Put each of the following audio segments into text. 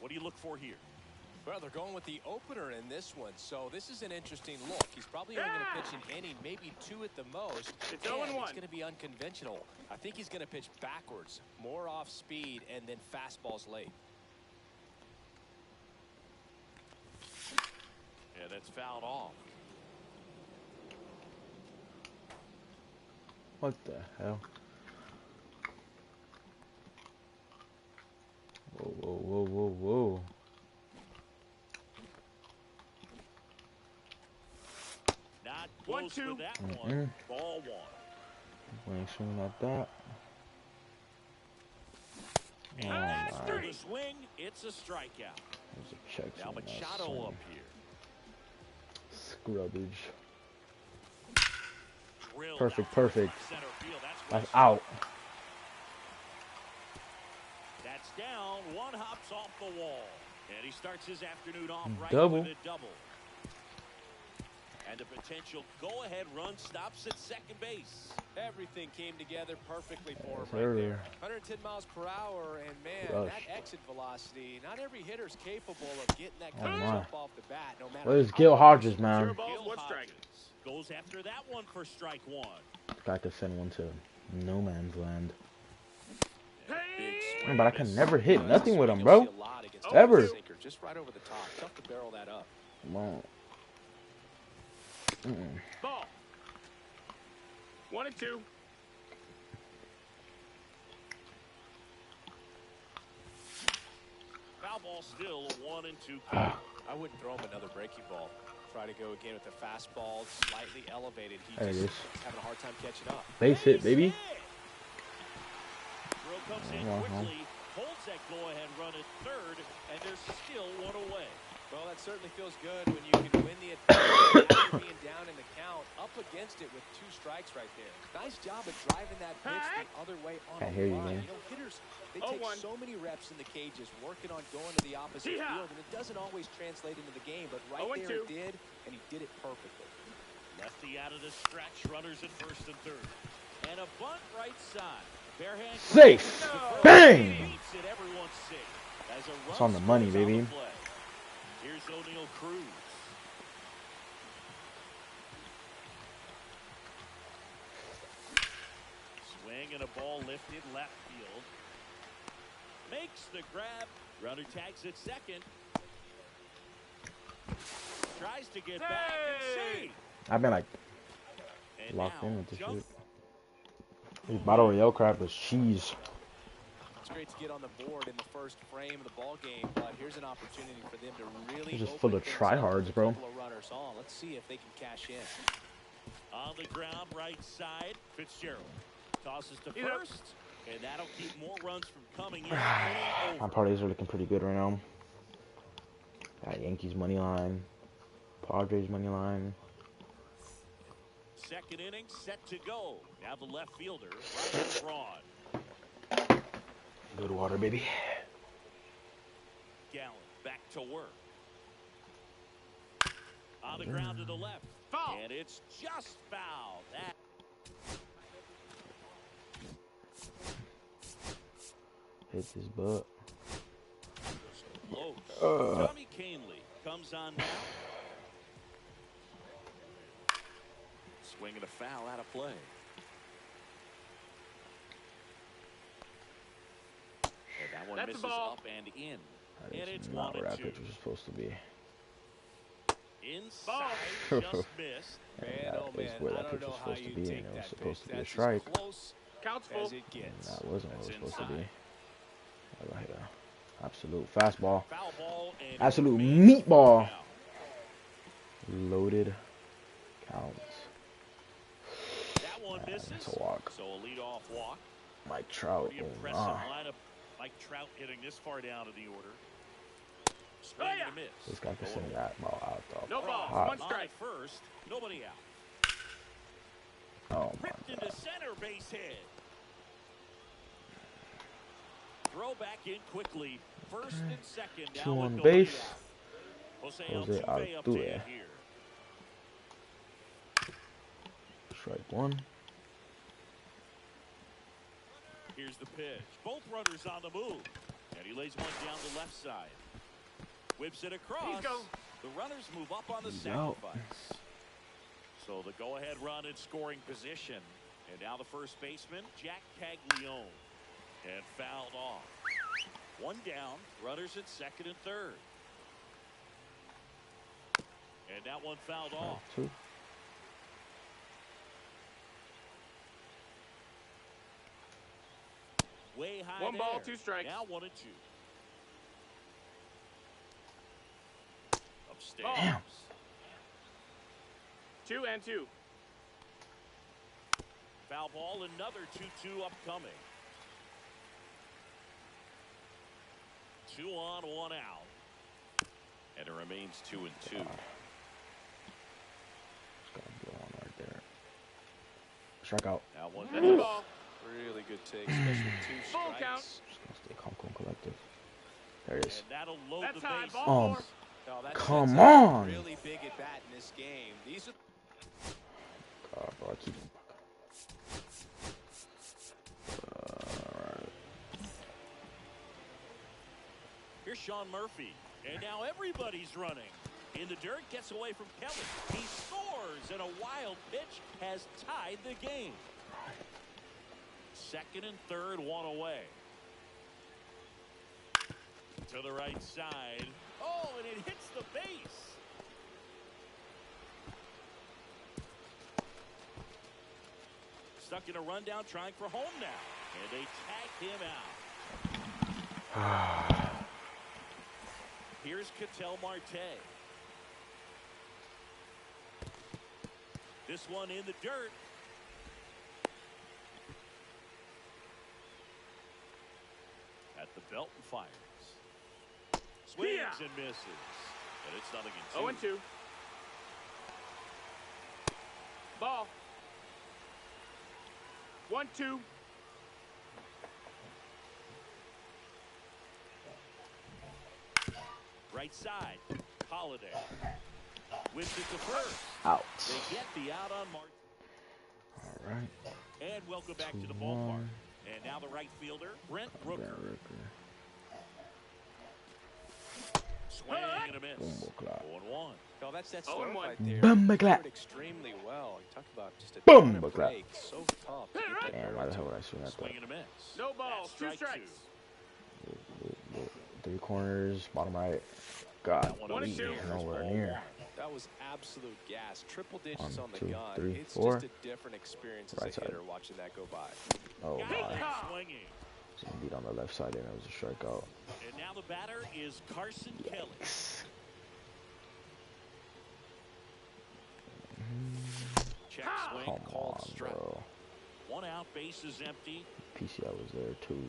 What do you look for here? Well, they're going with the opener in this one, so this is an interesting look. He's probably only going to pitch an inning, maybe 2 at the most. It's 0-1. It's going to be unconventional. I think he's going to pitch backwards, more off speed, and then fastballs late. Yeah, that's fouled off. What the hell? Whoa, whoa, whoa, whoa, whoa. Not close with that one. Ball 1. Ain't swinging at that. And after the swing, it's a strikeout. There's a check. Now Machado up here. Scrubbage. Drilled Perfect, out perfect. center field. That's out. That's down. One hops off the wall. And he starts his afternoon off right Double. with a double. And the potential go-ahead run stops at second base. Everything came together perfectly for him Yes, right sir. there. 110 miles per hour, and man, Rush. that exit velocity, not every hitter's capable of getting that kind of my. jump off the bat, no matter Where's how Gil much Hodges, Zero man? balls, one strike. Goes after that one for strike 1. Got to send one to no man's land. Big swing Man, but I miss. can never hit nothing with him, You'll bro. see a lot against Ever. the sinker, just right over the top. Tough to barrel that up. Come on. Ball. 1-2. Foul ball still a 1-2 I wouldn't throw him another breaking ball. Try to go again with the fastball, slightly elevated. There it He's is. having a hard time catching up. Base hit, baby. Throw comes in quickly, holds that go-ahead run at third, and there's still one away. Well, that certainly feels good when you can win the at-bat after being down in the count, up against it with 2 strikes right there. Nice job of driving that pitch the other way on I the hear you, line. man. You know, hitters, they take so many reps in the cages working on going to the opposite field, and it doesn't always translate into the game, but right there it did, and he did it perfectly. Lefty out of the stretch, runners at first and third. And a bunt right side. Bare hand Safe. Bang! beats it, everyone's safe. As a It's run on the money, scores on baby. the play. Here's O'Neal Cruz. Swing and a ball lifted left field. Makes the grab. Runner tags at second. Tries to get back and see. I've been like And locked now, in with this jump. shit. These battle royale crap is cheese. It's great to get on the board in the first frame of the ball game, but here's an opportunity for them to really It's just open full of things tryhards, up with bro. a couple of runners on. Let's see if they can cash in. On the ground, right side, Fitzgerald tosses to first, and that'll keep more runs from coming in. My parlays are looking pretty good right now. Got Yankees money line, Padres money line. Second inning set to go. Now the left fielder, right Braun. Good water, baby. Gallen back to work. On the ground to the left. Foul. And it's just foul. That Hits his butt. close. Tommy Canley comes on now. Swinging a foul out of play. And that one That's a misses ball. up and in. That And it's is not where 1-2. that pitch was supposed to be. Inside, just missed. Man, that oh is man, where I that don't pitch know was how supposed to you be, and take it was that supposed pitch. to be a That's strike. as close Counts full. as it gets. That wasn't what it was That's supposed to be. inside. I hit a absolute fastball. Foul ball and Absolute remains meatball. down. Loaded counts. That one misses. It's a walk. So a leadoff walk. Mike Trout. Pretty impressive lineup. Mike Trout hitting this far down in the order. Swing and a miss. This guy can send that ball out though. No balls. Hot. One strike. First, nobody out. Oh my Ripped into center base hit. Throw back in quickly. First and second. Now Two with on nobody base. out. Jose Jose Altuve up to Altuve. you here. Strike one. Here's the pitch. Both runners on the move. And he lays one down the left side. Whips it across. The runners move up on the sacrifice. So the go-ahead run in scoring position. And now the first baseman, Jack Caglione. And fouled off. One down. Runners at second and third. And that one fouled off. Two. Way high One ball, there. 2 strikes. Now 1 and 2. Upstairs. Damn. 2 and 2. Foul ball, another 2-2 upcoming. 2 on, 1 out. And it remains 2 and 2. Got a blow on right there. Strikeout. Now 1 That's ball. Really good take, especially with 2 Full strikes. count. Just gonna stay calm, cool, and collective. There it is. And that'll load That's the high. bases. Ball 4. No, that Come sets up a on. really big at bat in this game. These are God, bro, I keep him. Alright. Here's Sean Murphy. And now everybody's running. In the dirt, gets away from Kelly. He scores, and a wild pitch has tied the game. Second and third, 1 away. To the right side. Oh, and it hits the base. Stuck in a rundown, trying for home now. And they tag him out. Here's Ketel Marte. This one in the dirt. At the belt and fires. Swings and misses. But it's nothing in 2. 0 and 2. Ball. 1-2. Right side. Holiday. Whips it to first. Out. They get the out on Martin. Alright. And welcome back to the 2-1. ballpark. And now the right fielder, Brent Rooker. Swing and a miss. 0-1. no, that's that 0 start and 1. right there. Bumba clap. Covered extremely well. You talk about just a Bumba ton of clap. break. So tough to get that Damn, barrel why the to. hell would I swing at that? Swing and a miss. No balls. That's 2 strike strikes. 3 corners, bottom right. God, That one 1 and he's 2. nowhere near. That was absolute gas. Triple digits 1, on the 2, gun. 3, It's 4. just a different experience as Right a side. hitter watching that go by. Oh Got my. him swinging. Some beat on the left side and it was a strikeout. And now the batter is Carson Kelly. Check swing, Come called on, strike. bro. 1 out, base is empty. PCI was there too.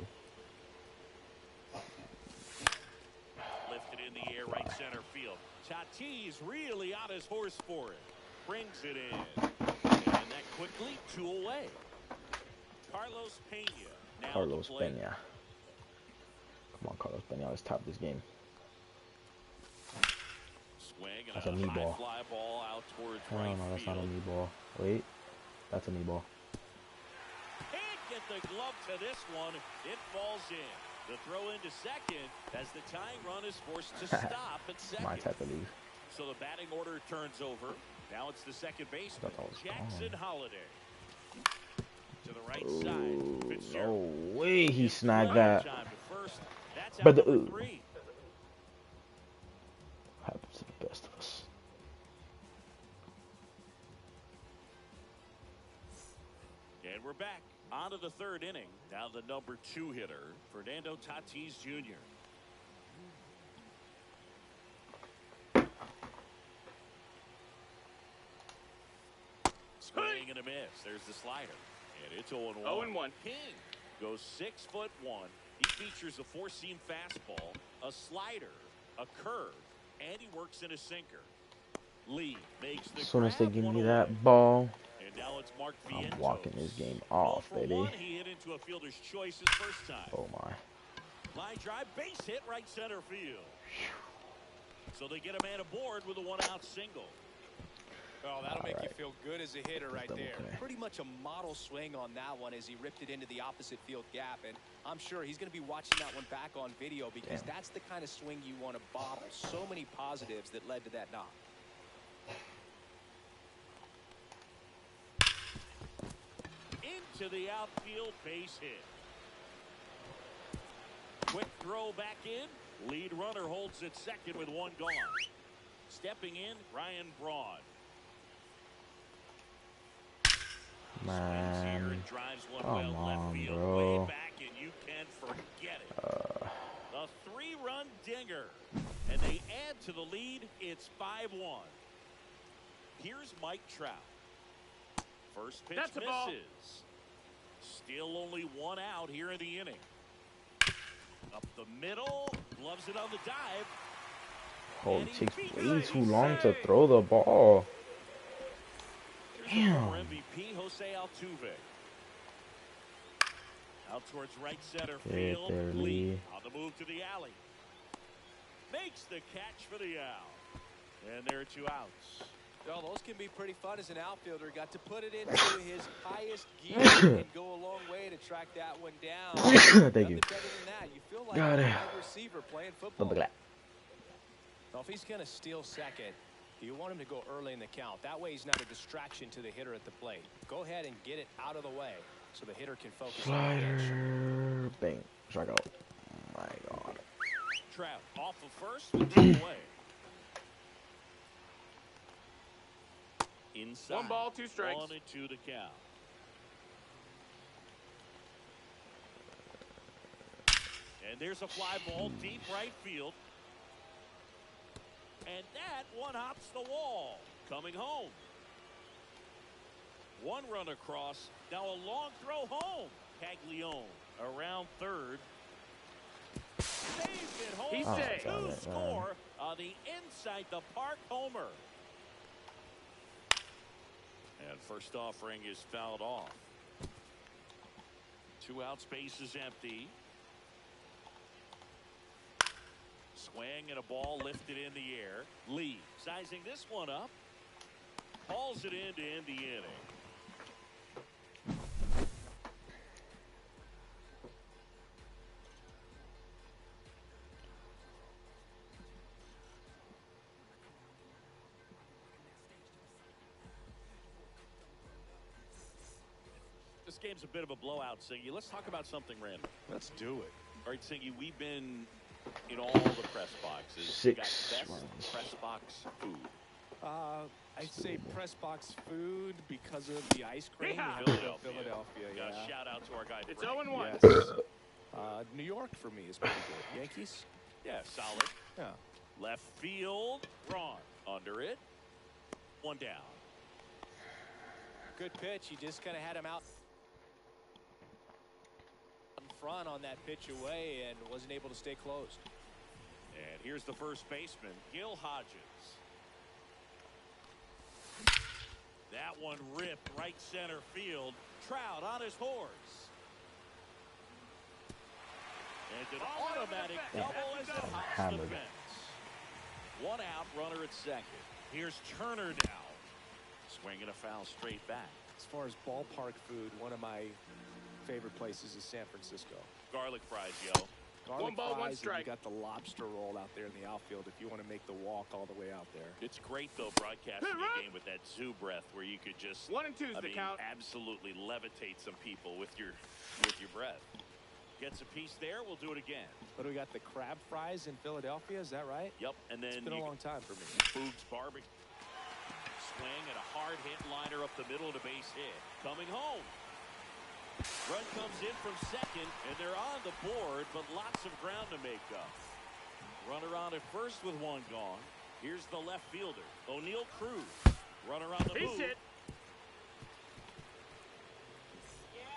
Lifted in the air, right center field. Tatis really on his horse for it. Brings it in. And that quickly, 2 away. Carlos Pena. Now Carlos to play. Pena. Come on, Carlos Pena. Let's top this game. Swing and That's a a knee high ball. fly ball out towards Oh right no, that's field. not a knee ball. Wait, that's a knee ball. Can't get the glove to this one. It falls in. The throw into second as the tying run is forced to stop at second. My type of league. So the batting order turns over. Now it's the second baseman, thought that was Jackson gone. Holiday. To the right Ooh, side. no Fitzgerald. way he snagged Running that. time to first. That's out But the number ooh. 3. Happens to the best of us. And we're back. On to the third inning. Now the number 2 hitter, Fernando Tatis Jr. Swing and a miss. There's the slider. And it's 0-1. 0 and 1. King goes 6'1". He features a 4-seam fastball, a slider, a curve, and he works in a sinker. Lee makes the As soon as they grab, give me 1 away. that ball, And now it's Mark I'm Vientos. walking this game 0 off, for baby. 1. He hit into a fielder's choice his first time. Oh my. Line drive, base hit, right center field. So they get a man aboard with a 1-out single. Oh, that'll make you right. feel good as a hitter right Double there. play. Pretty much a model swing on that one as he ripped it into the opposite field gap. And I'm sure he's going to be watching that one back on video because that's the kind of swing you want to bottle. So many positives that led to that knock. Into the outfield, base hit. Quick throw back in. Lead runner holds at second with one gone. Stepping in, Ryan Braun. Swings here Man, and drives one come well left on, field. bro. Way back, and you can forget it. A 3-run dinger. And they add to the lead. It's 5-1. Here's Mike Trout. First pitch That's a ball. misses. Still only one out here in the inning. Up the middle, gloves it on the dive. Oh, And it he takes beat way it. too long to throw the ball. Here's the former Damn. MVP, Jose Altuve. Out towards right center Get field. there, Lee Lee. on the move to the alley. Makes the catch for the out. And there are 2 outs. Well, those can be pretty fun as an outfielder. Got to put it into his highest gear and go a long way to track that one down. Thank you. Nothing better than that. You feel like Got a it. wide receiver playing football. Double clap. Well, if he's going to steal second, you want him to go early in the count. That way he's not a distraction to the hitter at the plate. Go ahead and get it out of the way so the hitter can focus on the pitch. Slider. Bang. Strike out. Oh my God. Trout off of first with 2 away. Inside. 1 ball, 2 strikes. 1-2 to count. And there's a fly ball deep right field. And that one hops the wall. Coming home. 1 run across. Now a long throw home. Caglione around third. Saved it home. He's safe. To score on the inside the park homer. And first offering is fouled off. 2 outs, base is empty. Swing and a ball lifted in the air. Lee sizing this one up. Hauls it in to end the inning. This game's a bit of a blowout, Singy. Let's talk about something random. Let's do it. All right, Singy, we've been in all the press boxes. We got 6 best runs. press box food. I'd say press box food because of the ice cream. Yeah. in Philadelphia, Got yeah. a shout out to our guy. It's Frank. 0-1. Yes. New York for me is pretty good. Yankees? Yeah, solid. Yeah. Left field, Braun under it. 1 down. Good pitch. He just kind of had him out in front on that pitch away and wasn't able to stay closed. And here's the first baseman, Gil Hodges. That one ripped right center field. Trout on his horse. And an automatic double as it hops the Hammered. fence. 1 out, runner at second. Here's Turner now. Swinging a foul straight back. As far as ballpark food, one of my favorite places is San Francisco. Garlic fries, yo. Garlic 1 ball, 1 fries, and strike. you got the lobster roll out there in the outfield if you want to make the walk all the way out there. It's great, though, broadcasting a game with that zoo breath where you could just 1 and 2 is the count. absolutely levitate some people with your breath. Gets a piece there. We'll do it again. What do we got? The crab fries in Philadelphia? Is that right? Yep. And then It's been a long time for me. Boog's barbecue. Swing and a hard hit liner up the middle and a base hit. Coming home. Run comes in from second, and they're on the board, but lots of ground to make up. Runner on at first with 1 gone. Here's the left fielder, O'Neal Cruz. Runner on the He's move. hit.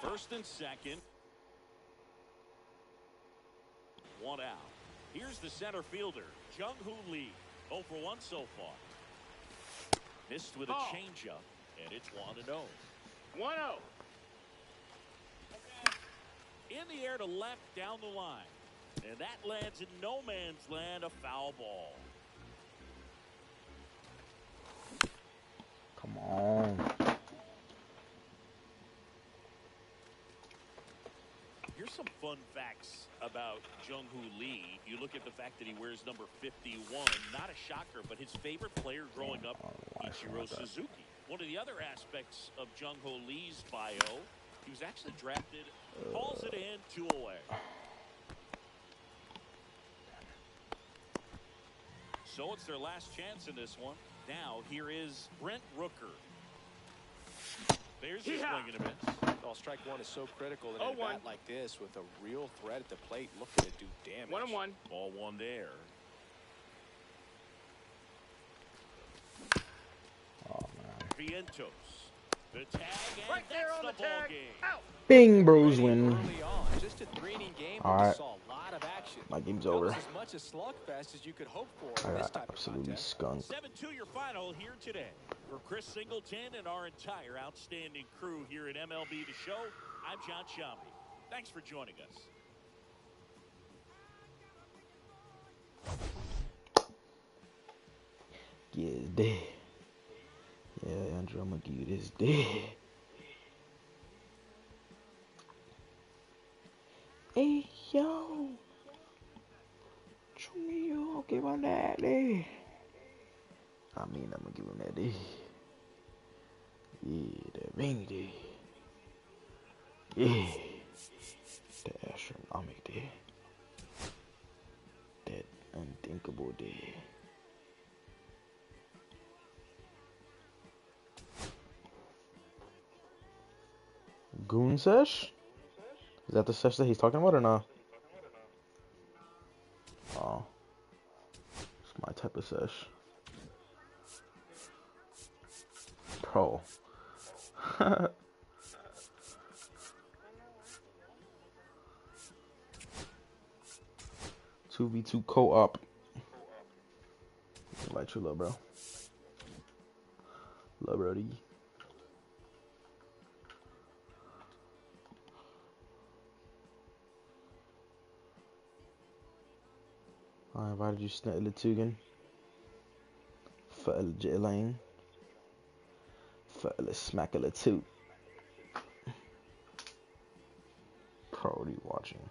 First and second. 1 out. Here's the center fielder, Jung-Hoo Lee. 0 for 1 so far. Missed with a Ball. changeup, and it's 1-0. 1-0. In the air to left down the line. And that lands in no man's land, a foul ball. Come on. Here's some fun facts about Jung-Hoo Lee. You look at the fact that he wears number 51. Not a shocker, but his favorite player growing up, Ichiro Suzuki. One of the other aspects of Jung-Hoo Lee's bio, he was actually drafted, calls it in, 2 away. So it's their last chance in this one. Now here is Brent Rooker. There's his swing and a miss. Well, strike one is so critical in a bat like this with a real threat at the plate looking to do damage. 1-1. Ball one there. Oh man. Vientos. The tag and Right there on the tag. Out. Bing, Bros win. Early on, just a 3-inning game. All right. Saw a lot of action. My game's That over. was as much a slugfest as you could hope for I in this got type absolutely of contest. skunked. 7-2 your final here today. For Chris Singleton and our entire outstanding crew here at MLB The Show, I'm John Shambi. Thanks for joining us. Yeah, it's dead. Yeah, Andrew, I'm gonna give you this dead. Hey, yo. Show me you. Give him that day. I mean, I'm gonna give him that day. Yeah, that rainy day. Yeah. That astronomic day. That unthinkable day. Goon sesh? Is that the sesh that he's talking about or not? Oh. It's my type of sesh. Bro. 2v2 co-op. Invite you, love, bro. Love, brody. I invited you, Snettle Tugan. Fattle Jilling. Fattle Smackle too. Probably watching.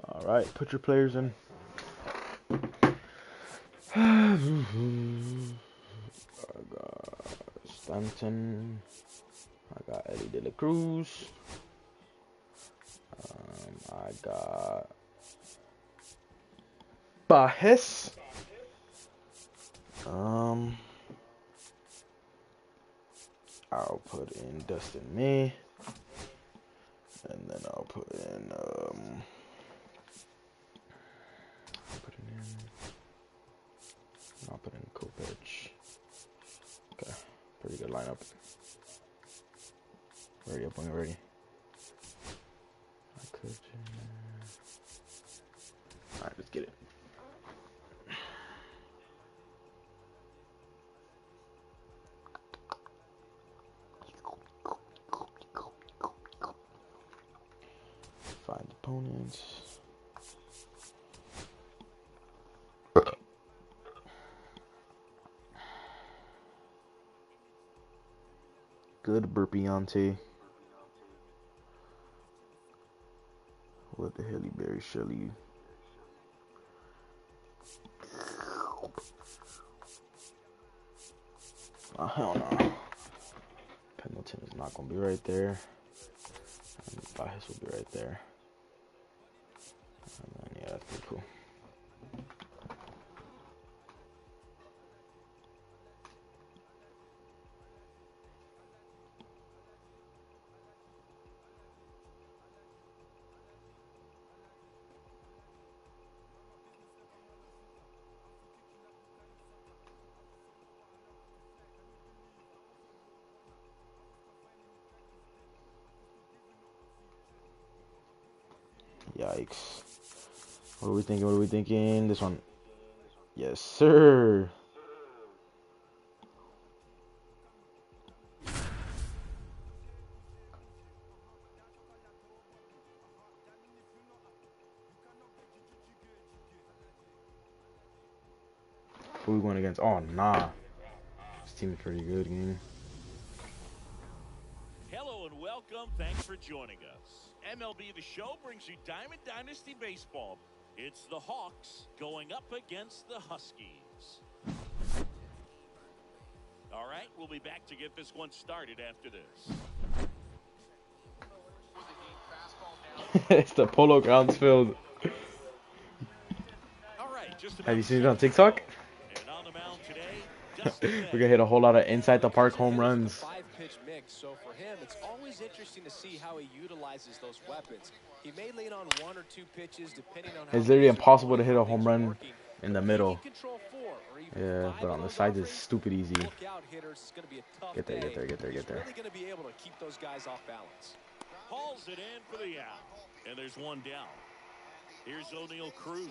Alright, put your players in. I got Stanton. I got Eddie De La Cruz. I got Bajes. I'll put in Dustin May. And then I'll put in I'll put in Kopech. Okay, pretty good lineup. Ready up when you're ready. I could. Alright, let's get it. Find opponents. Good burpee ante. What the hell, Barry Shelley? Oh, hell no. Pendleton is not going to be right there. And Bajes will be right there. And then, yeah, that's pretty cool. Yikes. What are we thinking? What are we thinking? This one. Yes, sir. Who we going against? Oh, nah. This team is pretty good, gang. Hello and welcome. Thanks for joining us. MLB The Show brings you Diamond Dynasty Baseball. It's the Hawks going up against the Huskies. All right, we'll be back to get this one started after this. It's the Polo Grounds field. All right, just Have you seen it on TikTok? And on the mound today, We're gonna hit a whole lot of inside the park home runs. Five-pitch mix, so for him, it's always interesting to see how he utilizes those weapons. He may lean on one or two pitches, depending on how It's literally impossible to hit a home run in the middle. Yeah, but on the sides it's stupid easy. Get there, get there, get there, get there. Really going to be able to keep those guys off balance. hauls it in for the out. And there's one down. Here's O'Neal Cruz.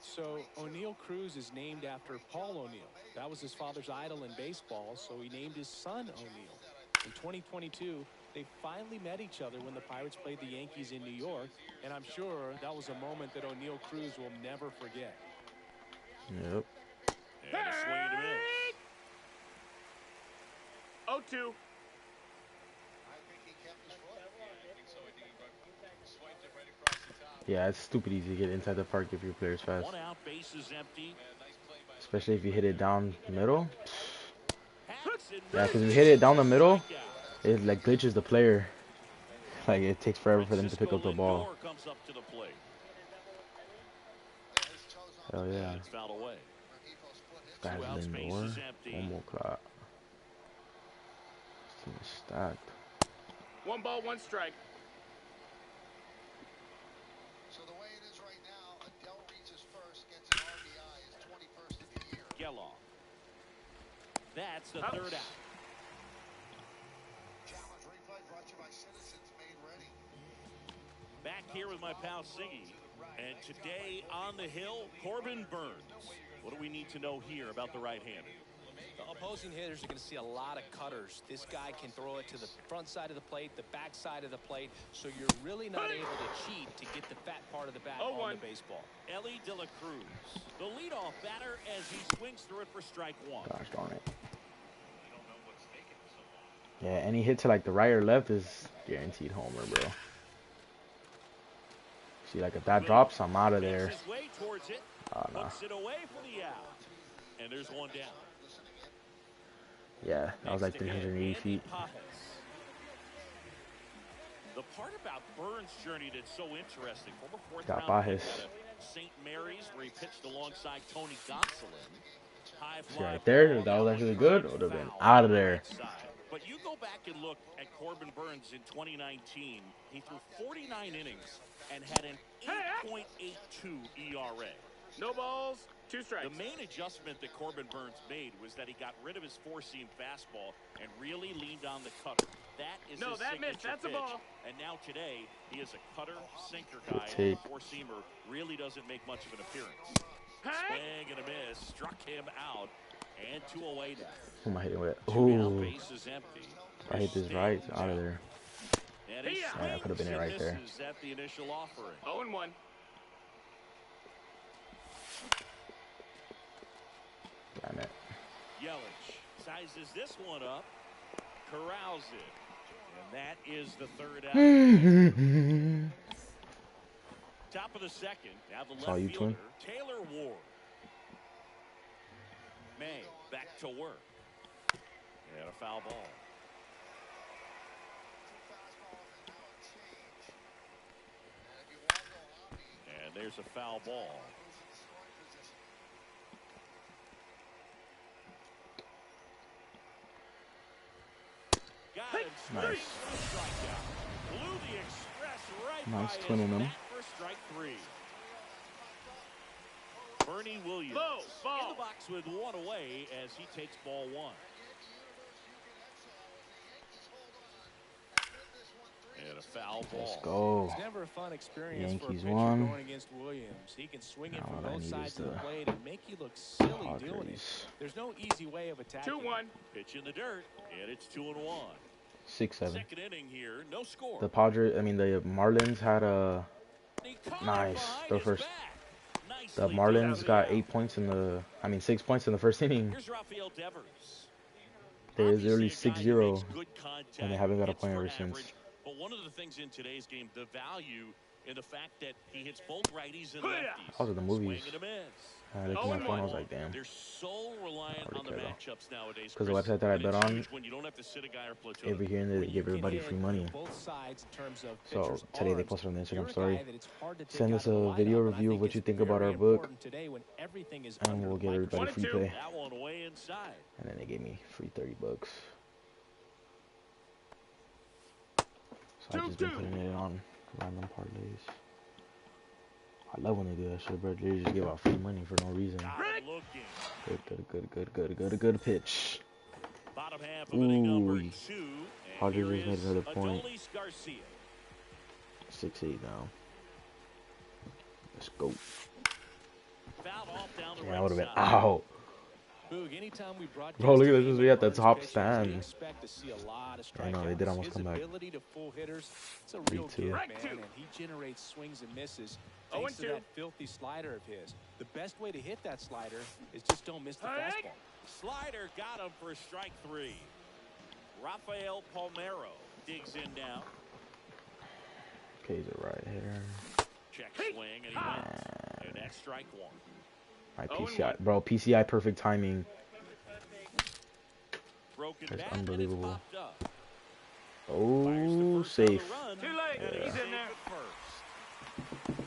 So O'Neal Cruz is named after Paul O'Neal. That was his father's idol in baseball, so he named his son O'Neal. In 2022, they finally met each other when the Pirates played the Yankees in New York, and I'm sure that was a moment that O'Neal Cruz will never forget. Yep. And a swing and a miss. 0-2. Yeah, it's stupid easy to get inside the park if your player's fast. One out, base is empty. Especially if you hit it down the middle. Yeah, because if you hit it down the middle, it like glitches the player. Like it takes forever for them to pick up the ball. Hell yeah. Guys Lindor. One more clock. This team is stacked. 1 ball, 1 strike. So the way it is right now, Adele reaches first, gets an RBI, is 21st of the year. Geloff. That's the third out. Challenge replay brought to you by Citizens Made Ready. Back here with my pal Siggy. And today on the hill, Corbin Burns. What do we need to know here about the right-hander? The opposing hitters are going to see a lot of cutters. This guy can throw it to the front side of the plate, the back side of the plate, so you're really not able to cheat to get the fat part of the bat on the baseball. Ellie De La Cruz, the leadoff batter as he swings through it for strike one. Gosh darn it. Yeah, any hit to like the right or left is guaranteed homer, bro. See, like if that drops, I'm out of there. Oh, no. Puts it away for the out. And there's one down. Yeah, that was like 380 feet. The part about Burns' journey that's so interesting, former fourth Got round Bajes. St. Mary's, where he pitched alongside Tony Gonsolin. High See, fly right there, ball, if that was actually good, it would have been foul out of there. right side. But you go back and look at Corbin Burns in 2019. He threw 49 innings and had an 8.82 ERA. No balls, 2 strikes. The main adjustment that Corbin Burns made was that he got rid of his four-seam fastball and really leaned on the cutter. That is his signature That's pitch. a ball. And now today, he is a cutter, sinker guy. And Take. the four-seamer really doesn't make much of an appearance. Swing and a miss, struck him out, and 2 away now. Who am I hitting with? 2 down, Ooh, base is empty. I hit this right, it's out of there. And he Yeah, that could have been it swings right and there. misses at the initial offering. 0-1. Damn it. Yelich sizes this one up, corrals it, and that is the third out. Top of the second, now the Saw left you, fielder, twin. Taylor Ward. May back to work, and a foul ball. And there's a foul ball. Got him. Nice. Strikeout. Blew the express right Nice by twinning his him. bat for strike 3. Bernie Williams in the box with 1 away as he takes ball 1. And a foul ball. Let's go. It's never a fun experience Yankees for a pitcher won. going against Williams. He can swing it Now from what I both need sides is of the the plate and make you look silly doing it. Padres. There's no easy way of attacking. 2-1. Pitch in the dirt, and it's 2-1. 6-7. Second inning here, no score. The Padres, I mean the Marlins had a He caught it nice. behind Their his first back. Nice The Nicely Marlins done. got 8 points in the, 6 points in the first inning. Here's Rafael Devers. They're Obviously literally a guy who 6-0, makes good contact, and they haven't got a hits point for ever average. since. But one of the things in today's game, the value in the fact that he hits both righties and lefties. I was in the movies. Swing and a miss. I looked at my phone, I was like, damn. They're so reliant on the care, though. matchups nowadays. Because the website that I bet on, when you don't have to sit a guy or platoon. every here and there they give everybody free money. So today they posted on the Instagram story. Send us a video review of what you think about our book, and we'll get everybody free play. That one way inside. And then they gave me free $30. So I just been putting it on random parlays. I love when they do that shit, bro. They just give out free money for no reason. Good pitch. Bottom half of inning number 2. Padres just made another point. 6-8 now. Let's go. Yeah, I would have been out. Bro, look at this. We at the top stand. I know, they did almost come back. 3-2. Man, and he generates swings and misses thanks to that filthy slider of his. The best way to hit that slider is just don't miss the fastball. Slider got him for strike 3. Rafael Palmeiro digs in now. Okay, he's a right hitter. Check swing, and he went. And that's strike 1. My PCI, bro, PCI perfect timing. Broken That's bat, unbelievable. and it's popped up. Oh, safe. Too late. Yeah. He's in there.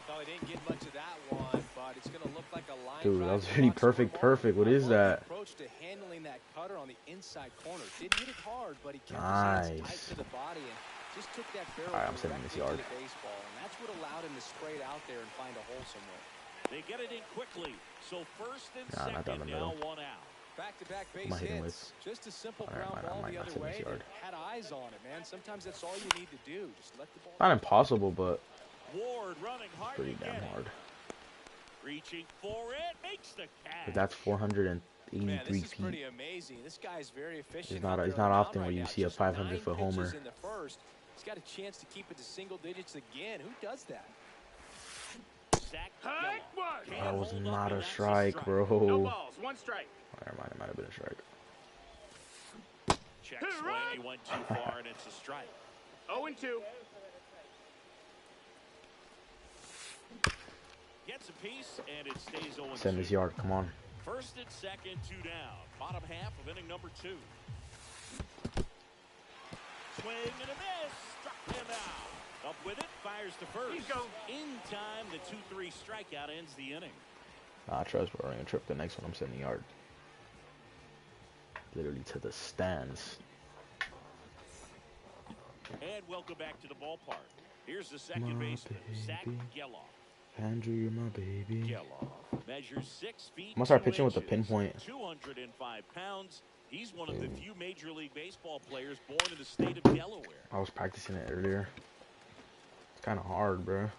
Well, he didn't get much of that one, but it's going to look like a line. Dude, that was really perfect. What is that? Approach to handling that cutter on the inside corner. Didn't hit it hard, but he kept his Nice. hands tight to the body and just took that barrel Alright, I'm sending this directly yard. to the baseball, and that's what allowed him to spray it out there and find a hole somewhere. They get it in quickly. So first and Nah, not down second, the now middle. 1 out. Back-to-back base Might hit him hits. Just a simple Alright, ground ball might the not other send this way. yard. Had eyes on it, man. Sometimes that's all you need to do. Just let the ball. Not impossible, but Ward running hard pretty to damn get it. hard. Reaching for it, makes the catch. But that's 483 Man, this is feet. pretty amazing. This guy's very efficient. It's not- out it's there on not the often mound where you right see a now. Just 500-foot 9 pitches homer. in the first. He's got a chance to keep it to single digits again. Who does that? Sack Hike one. Can't That was hold up, not and a that's strike, bro. No balls. 1 strike. Never mind, it might have been a strike. Check swing, he went too far, and it's a strike. 0-2. Gets a piece, and it stays 0-2. Send this yard, come on. First and second, 2 down. Bottom half of inning number 2. Swing and a miss. Struck him out. Up with it, fires to first. He's go. In time, the 2-3 strikeout ends the inning. Nah, trust me, I'm gonna trip the next one. I'm sending yard. Literally to the stands. And welcome back to the ballpark. Here's the second My baseman, Zach baby. Geloff. Andrew, you're my baby. Geloff measures 6 feet. I'm gonna start 2 pitching with a inches, pinpoint. 205 pounds. He's one of the few Major League Baseball players born in the state of Delaware. I was practicing it earlier. It's kind of hard, bro.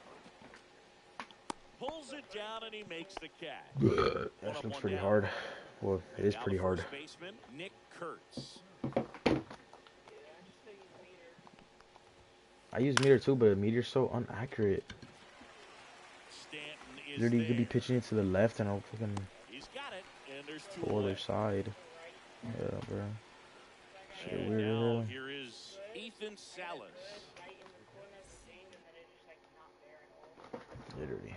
Pulls it down and he makes the catch. That looks pretty hard. Well, it is Now pretty the hard. first baseman, Nick Kurtz. I use meter too, but meter's so inaccurate. Stanton is Literally, you could be there. pitching it to the left and I'll fucking He's got it, and there's 2 go other away. side. Yeah, bro. Shit And weird. now Bro. here is Ethan Salas. Literally.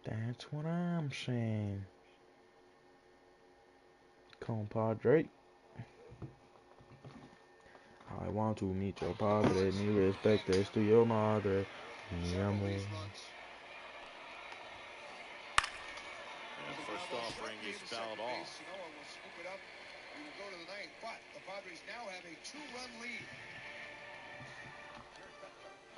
That's what I'm saying. Compadre. I want to meet your padre. Mi respeto to your madre. Mi amor. And first offering is fouled off. You know, and we'll scoop it up. We will go to the 9th, but the Padres now have a 2-run lead.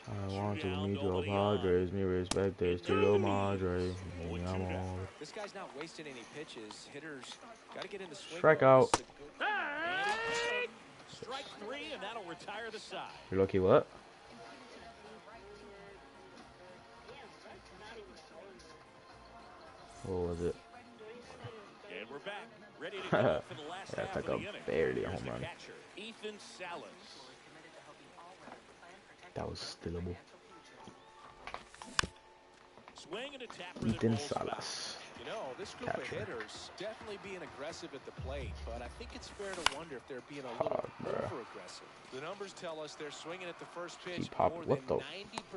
I want to meet your padres. Mi respeto to your madre. Mi amor. This guy's not wasting any pitches. Hitters got to get in the swing. Strikeout. This is a good- Strike 3, and that'll retire the side. You're lucky what? What was it? And we're back, ready to go for the last Yeah, half it's like of the a inning. barely a Here's home the run. catcher, Ethan Salas. That was stillable. Swing and a tapper that Ethan rolls foul. Salas. You know, this group of Catcher. hitters definitely being aggressive at the plate, but I think it's fair to wonder if they're being a little over-aggressive. The numbers tell us they're swinging at the first pitch Keep popping. more What than the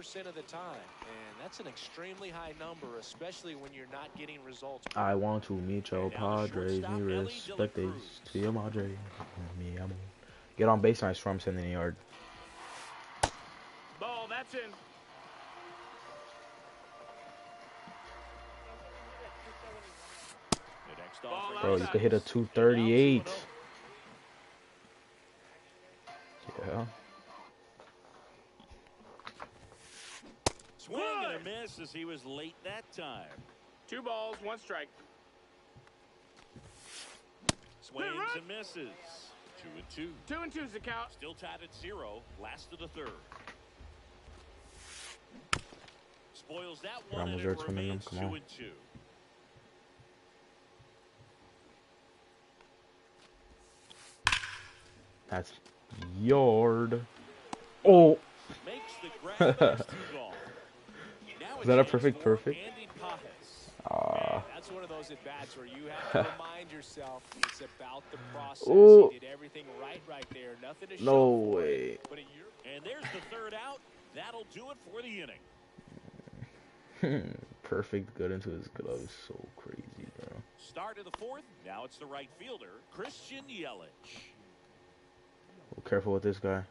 90% of the time, and that's an extremely high number, especially when you're not getting results. I want to meet your And now the Padres. shortstop, Me Ellie respect De La days Cruz. to your Madre. Me amo. Get on base and I storm send in the yard. Ball, that's in. The next Ball offering Bro, outside. you could hit a 238. Yeah. Swing and a miss as he was late that time. 2 balls, 1 strike. Swings run. and misses. 2-2. 2 and 2's the count. Still tied at 0. Last of the third. Spoils that one, Ramos and there it twinning them. remains Come on. 2-2. That's yard. Oh. Makes the grab, but it's too gone. Now Is that a chance perfect for perfect? Andy Pajes. That's one of those at-bats where you have to remind yourself it's about the process. Ooh. He did everything right there. Nothing to No show for way. it. But And there's the third out. That'll do it for the inning. Perfect good into his glove is so crazy, bro. Start of the fourth. Now it's the right fielder, Christian Yelich. Oh, careful with this guy.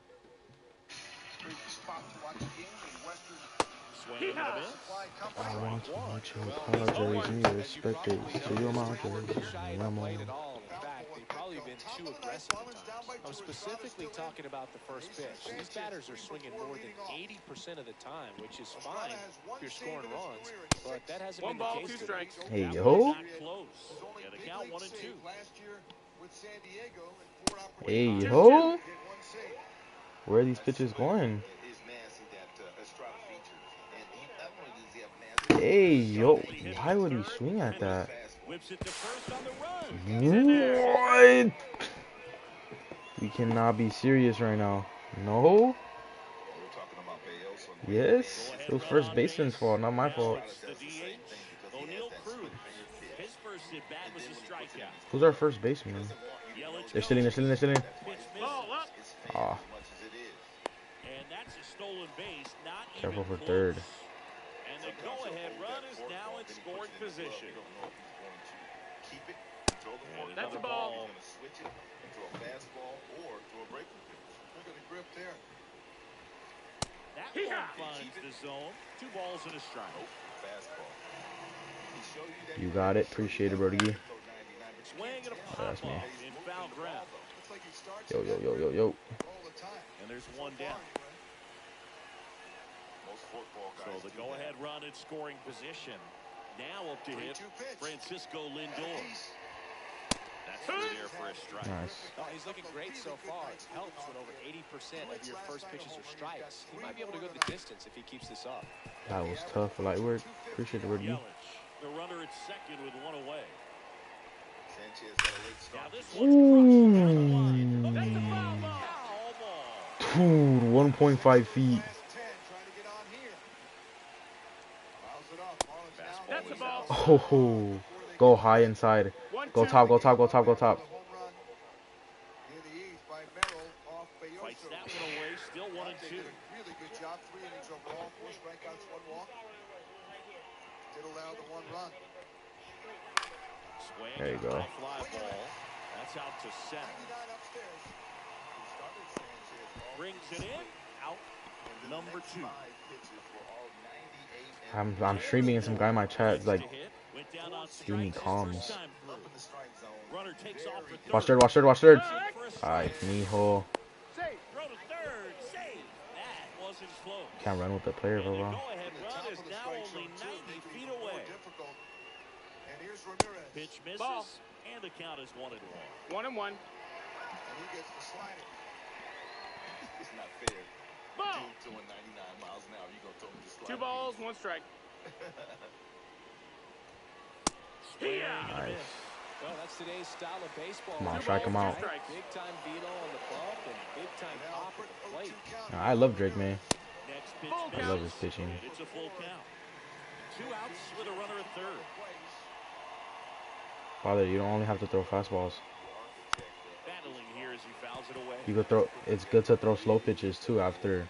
Swing and a miss. I want to meet your Padres. Me respect days to your Madre. shy Me of the amo. plate at all. In fact, they've probably been too aggressive at times. I'm specifically talking about the first pitch. These batters are swinging more than 80% of the time, which is fine if you're scoring runs, but that hasn't 1 been ball, the 2 case today. strikes. Hey, That yo. one's not close. And a count 1-2. Hey, yo. Where are these pitches going? Hey, yo. Why would he swing at that? Whips it to first on the run. What? We cannot be serious right now. No? Yes? It was first baseman's fault, not my fault. The DH, O'Neal Cruz. His first at bat was a strikeout. Who's our first baseman? Yelich They're sitting. pitch misses. Ball up. Ah, And that's a stolen base, not careful even for close. third. And the go-ahead run is now in scoring position. And That's a another ball. That Hee-haw. one finds the zone. 2 balls and a strike. You got it. Appreciate it, Brody. Swing and a Oh, that's pop me. off in foul ground. Yo, yo, yo, yo, yo. And there's one down. So the go-ahead run in scoring position. Now up to hit Francisco Lindor. That's through there for a strike. Nice. Oh, he's looking great so far. It helps when over 80% of your first pitches are strikes. He might be able to go the distance if he keeps this up. That was tough for light work. Appreciate it, Brody. Yelich, the runner at second with 1 away. Now this one's Ooh. That's a foul ball. foul ball. Dude, 1.5 feet. That's a ball. Oh, go high inside. 1-2. Go top, go top, go top, go top. Fights that one away, still 1-2. Really good job. 3 innings overall, 4 strikeouts, 1 walk. Did allow the 1 run. Swing There you and go. high fly ball. That's out to center. 99 upstairs. He started Sanchez. Brings it in. Out. Number 2. I'm streaming and some guy in my chat is like, To hit. Went down on giving me strikes his comms. first time through. Runner takes off for third. Watch third, watch third, watch third. For a strike. Alright, mijo. Safe. Throw to third. Save. That wasn't close. Can't run with the player for a And the while. go-ahead run is now only 90 feet away. Difficult. And here's Ramirez. Pitch misses, Ball. and the count is 1-1. 1-1. And he gets the slider. It's not fair. Ball. Dude doing 99 miles an hour, you gonna throw me the 2 slide? balls, 1 strike. Swing Yeah. and a Nice. miss. Well, that's today's style of baseball. Come on, 2 strike balls, him 2 out. strikes. Big time veto on the bump and big time pop at the plate. I love Drake, man. Next pitch Full misses, I love his pitching. and it's a full count. 2 outs with a runner at third. Father, you don't only have to throw fastballs. Battling here as he fouls it away. You could throw. It's good to throw slow pitches too. After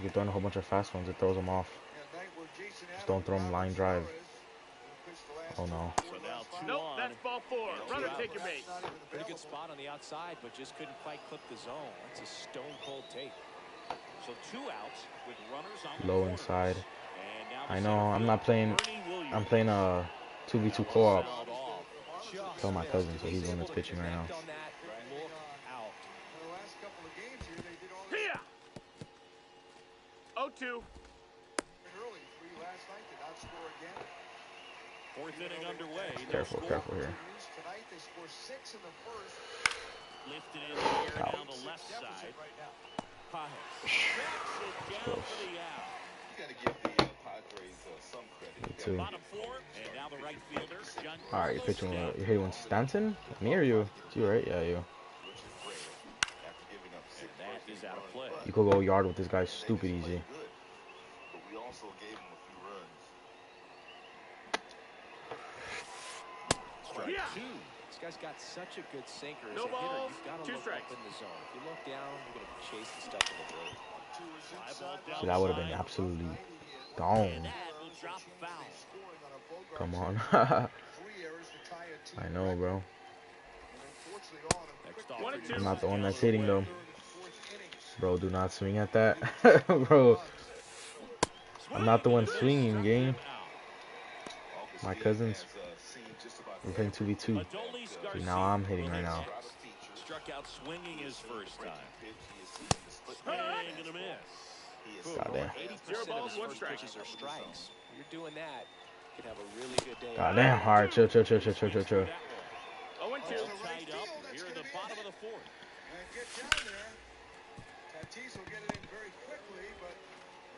you're throwing a whole bunch of fast ones, it throws them off. Just don't throw them line drive. Oh no. So now 2 Nope, on. that's ball 4. Runner, take your base. Pretty good spot on the outside, but just couldn't quite clip the zone. That's a stone cold take. So 2 outs with runners on the Low corners. inside. And now the I know. center I'm not playing. Bernie Williams. I'm playing a 2v2 co-op. Fouled off. Just Tell my missed. cousin, If so he's the one that's able to pitching right connect now. on that, look out. The last couple of games here, they did all that Here. 0-2. early. 3 last night, did not score again. 4th inning underway. No Careful, score. careful here. Tonight, they score 6 in the first. Lifted in the air Out. down the left side. Right now. Pajes tracks it down for the out. You got to give the Padres some credit. Me too. Bottom 4, and now the right fielder, John. All right, you're pitching. You're hitting one Stanton. Me or you? It's you, right? Yeah, you. Which is rare after giving up 6 And that is out of play. You could go yard with this guy. Stupid easy. Good, but we also gave him a few runs. Strike Yeah. 2. This guy's got such a good sinker. As No a hitter, balls, you've got to 2 look strikes. up in the zone. If you look down, you're going to chase the stuff in the dirt. Fly ball down See, that would have the been line. absolutely And gone. that will drop foul. Scoring on a Bogart Come on. 3 errors to tie a team I know, record. bro. And unfortunately, all of them Next quick off 1 for and 2. I'm Houston. not the one that's hitting though. third and 4th innings. Bro, do not swing at that. Bro, I'm not the one swinging, gang. My cousins. We're playing 2v2. Adolis See, Garcia now I'm hitting with right a now. six. Struck out swinging his first time. Swing and a miss. Goddamn. 80% of balls, his 1 first strike. pitches are strikes. You're doing that, you could have a really good day. Goddamn. All right, chill, chill, chill, chill, chill, chill, chill. 0-2. All tied up here in the bottom of the 4th. And get down there. Tatis will get it in very quickly, but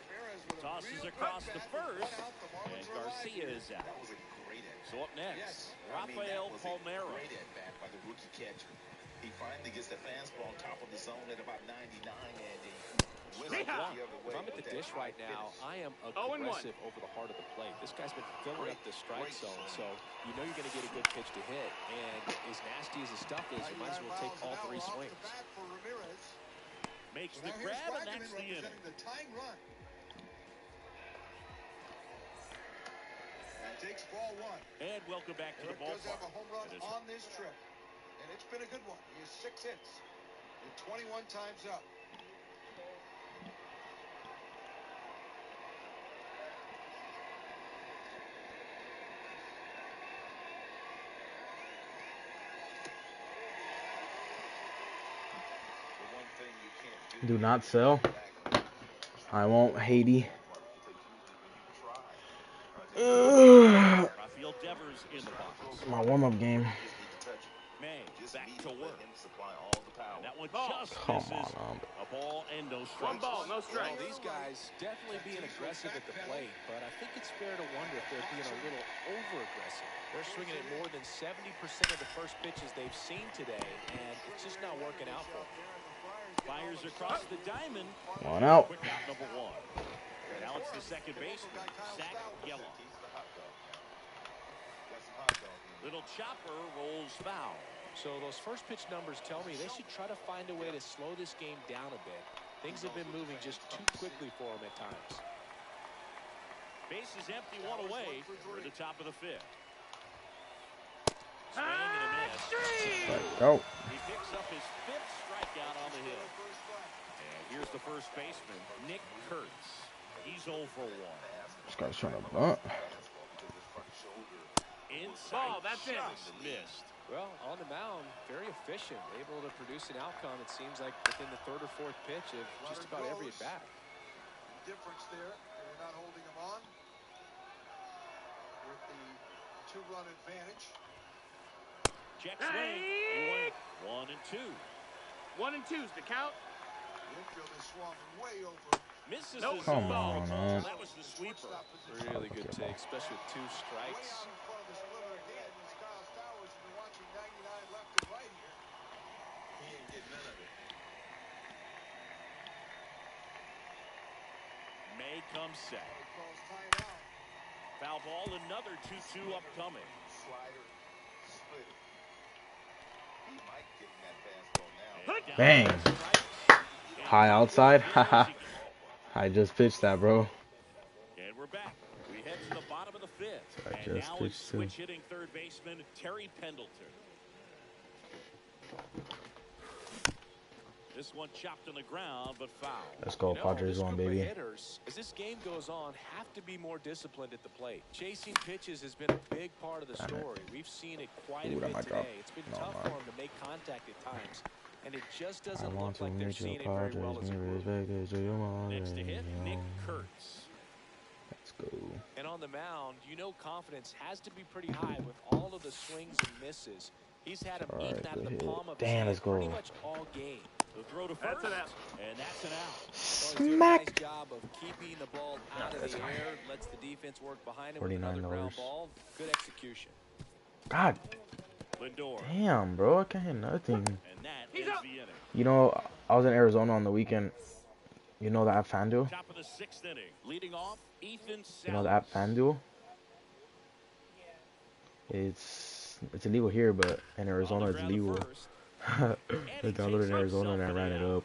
Ramirez with a Tosses real across good the bat with first, 1 out. The Marlins and are alive Garcia here. is out. That was a great at So up next, Yes. Rafael Palmeiro. Great at bat by the rookie catcher. He finally gets the fastball on top of the zone at about 99, and he whistles the Yeah. other way If I'm at with the that dish high right now, finish. I am 0-1. aggressive over the heart of the plate. This guy's been filling up the strike zone, so you know you're going to get a good pitch to hit. And as nasty as the stuff is, you might as well take all 3 swings. Makes the grab, and that's the inning. The tying run. And takes ball 1. And welcome back to the Eric does have ballpark. a home run It is on this trip. And it's been a good one. He has 6 hits. And 21 times up. The one thing you can't Do not sell. I won't, Haiti. Rafael Devers in the box. My warm-up game. May back need to to let work. him supply all the power. And that one Ball. just Come misses. on, A ball and no 1 strikes. ball, no Well, strike. these guys definitely being aggressive at the plate, but I think it's fair to wonder if they're being a little over-aggressive. They're swinging at more than 70% of the first pitches they've seen today, and it's just not working out for them. Fires across the diamond. One out. Quick out number 1. And now it's the second baseman, Zach Geller. Little chopper rolls foul. So those first pitch numbers tell me they should try to find a way to slow this game down a bit. Things have been moving just too quickly for them at times. Base is empty, 1 away. We're at the top of the 5th. Swing and a miss. Go. He picks up his 5th strikeout on the hill. And here's the first baseman, Nick Kurtz. He's 0 for 1. This guy's trying to bunt. Inside Ball, that's in. just missed. Well, on the mound, very efficient, able to produce an outcome, it seems like, within the 3rd or 4th pitch of just about every at-bat. Difference there. They're not holding him on. With the 2-run advantage. Check swing. He went 1 and 2. 1 and 2's the count. The infield is swung way over. Misses Nope. his Come ball. on, man. That was the sweeper. Really good take, especially with 2 Way strikes. out in front of the splitter again is Kyle Stowers. You've been watching 99 left and right here. He ain't get none of it. May comes set. He calls timeout. Foul ball, another 2-2 upcoming. Slider, split it. He might get in that fastball now. Bang. High outside. Haha. I just pitched that, bro. And we're back. We head to the bottom of the fifth. I And just now pitched it's too. switch hitting third baseman Terry Pendleton. This one chopped on the ground, but foul. Let's go, Padres This one, group of baby. hitters, as this game goes on, have to be more disciplined at the plate. Chasing pitches has been a big part of the story. We've seen it quite a Ooh, that bit might today. drop. It's been No, tough no. for them to make contact at times, and it just I doesn't want look to like they're meet seeing your it very Padres, well as a me group. respect to your Next to hit, Nick mom. Kurtz. Let's go. And on the mound, you know confidence has to be pretty high with all of the swings and misses. He's had him Alright, eaten out of good the hit. palm of Damn, his let's hand pretty go. much all game. The throw to That's first, an out. and that's an out. Well, he's doing a Smack. nice job of keeping the ball out of that's the fine. air, lets the defense work behind him with another ground $49. ball. Good execution. God Lindor. damn, bro. I can't hit nothing. And that ends the inning. You know, I was in Arizona on the weekend. You know the app FanDuel? Top of the sixth inning. Leading off, Ethan Salas. You know the app FanDuel? It's illegal here, but in Arizona it's legal. I downloaded in Arizona and I ran it up.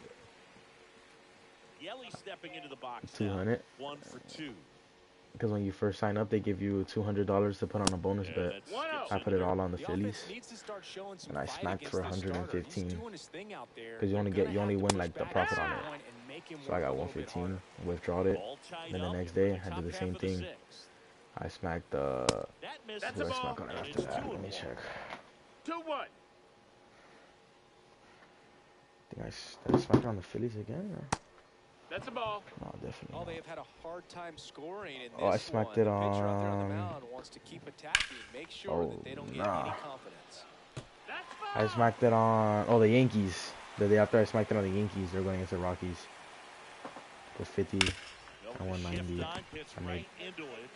Yelly stepping into the box. 200. 1 for 2. Because when you first sign up, they give you $200 to put on a bonus And bet. that One skips I in put it there. all on the The Phillies, offense needs to start showing some and I fight smacked for against this starter. 115. He's doing his thing out there. Because you only They're get gonna have to win push like the back profit at on some it. point and make him So I work got a little bit 115, harder. withdrawed it. All tied Then the up next for day, the I top did the half same of the thing. sixth. I smacked That who misses. That's did a I smack ball. on it And after it's that? 2 Let and me 1. check. 2-1. Did I smack on the Phillies again? Or? That's a ball. No, definitely Oh, not. they have had a hard time scoring in this Oh, I smacked one. it The pitcher out there on the on- mound wants to keep attacking, make sure Oh, that they don't get nah. any confidence. That's I ball. smacked it on the Yankees. The day after I smacked it on the Yankees, they're going against the Rockies. With 50. Nope, I won the 90. shift on, hits I made- right into it.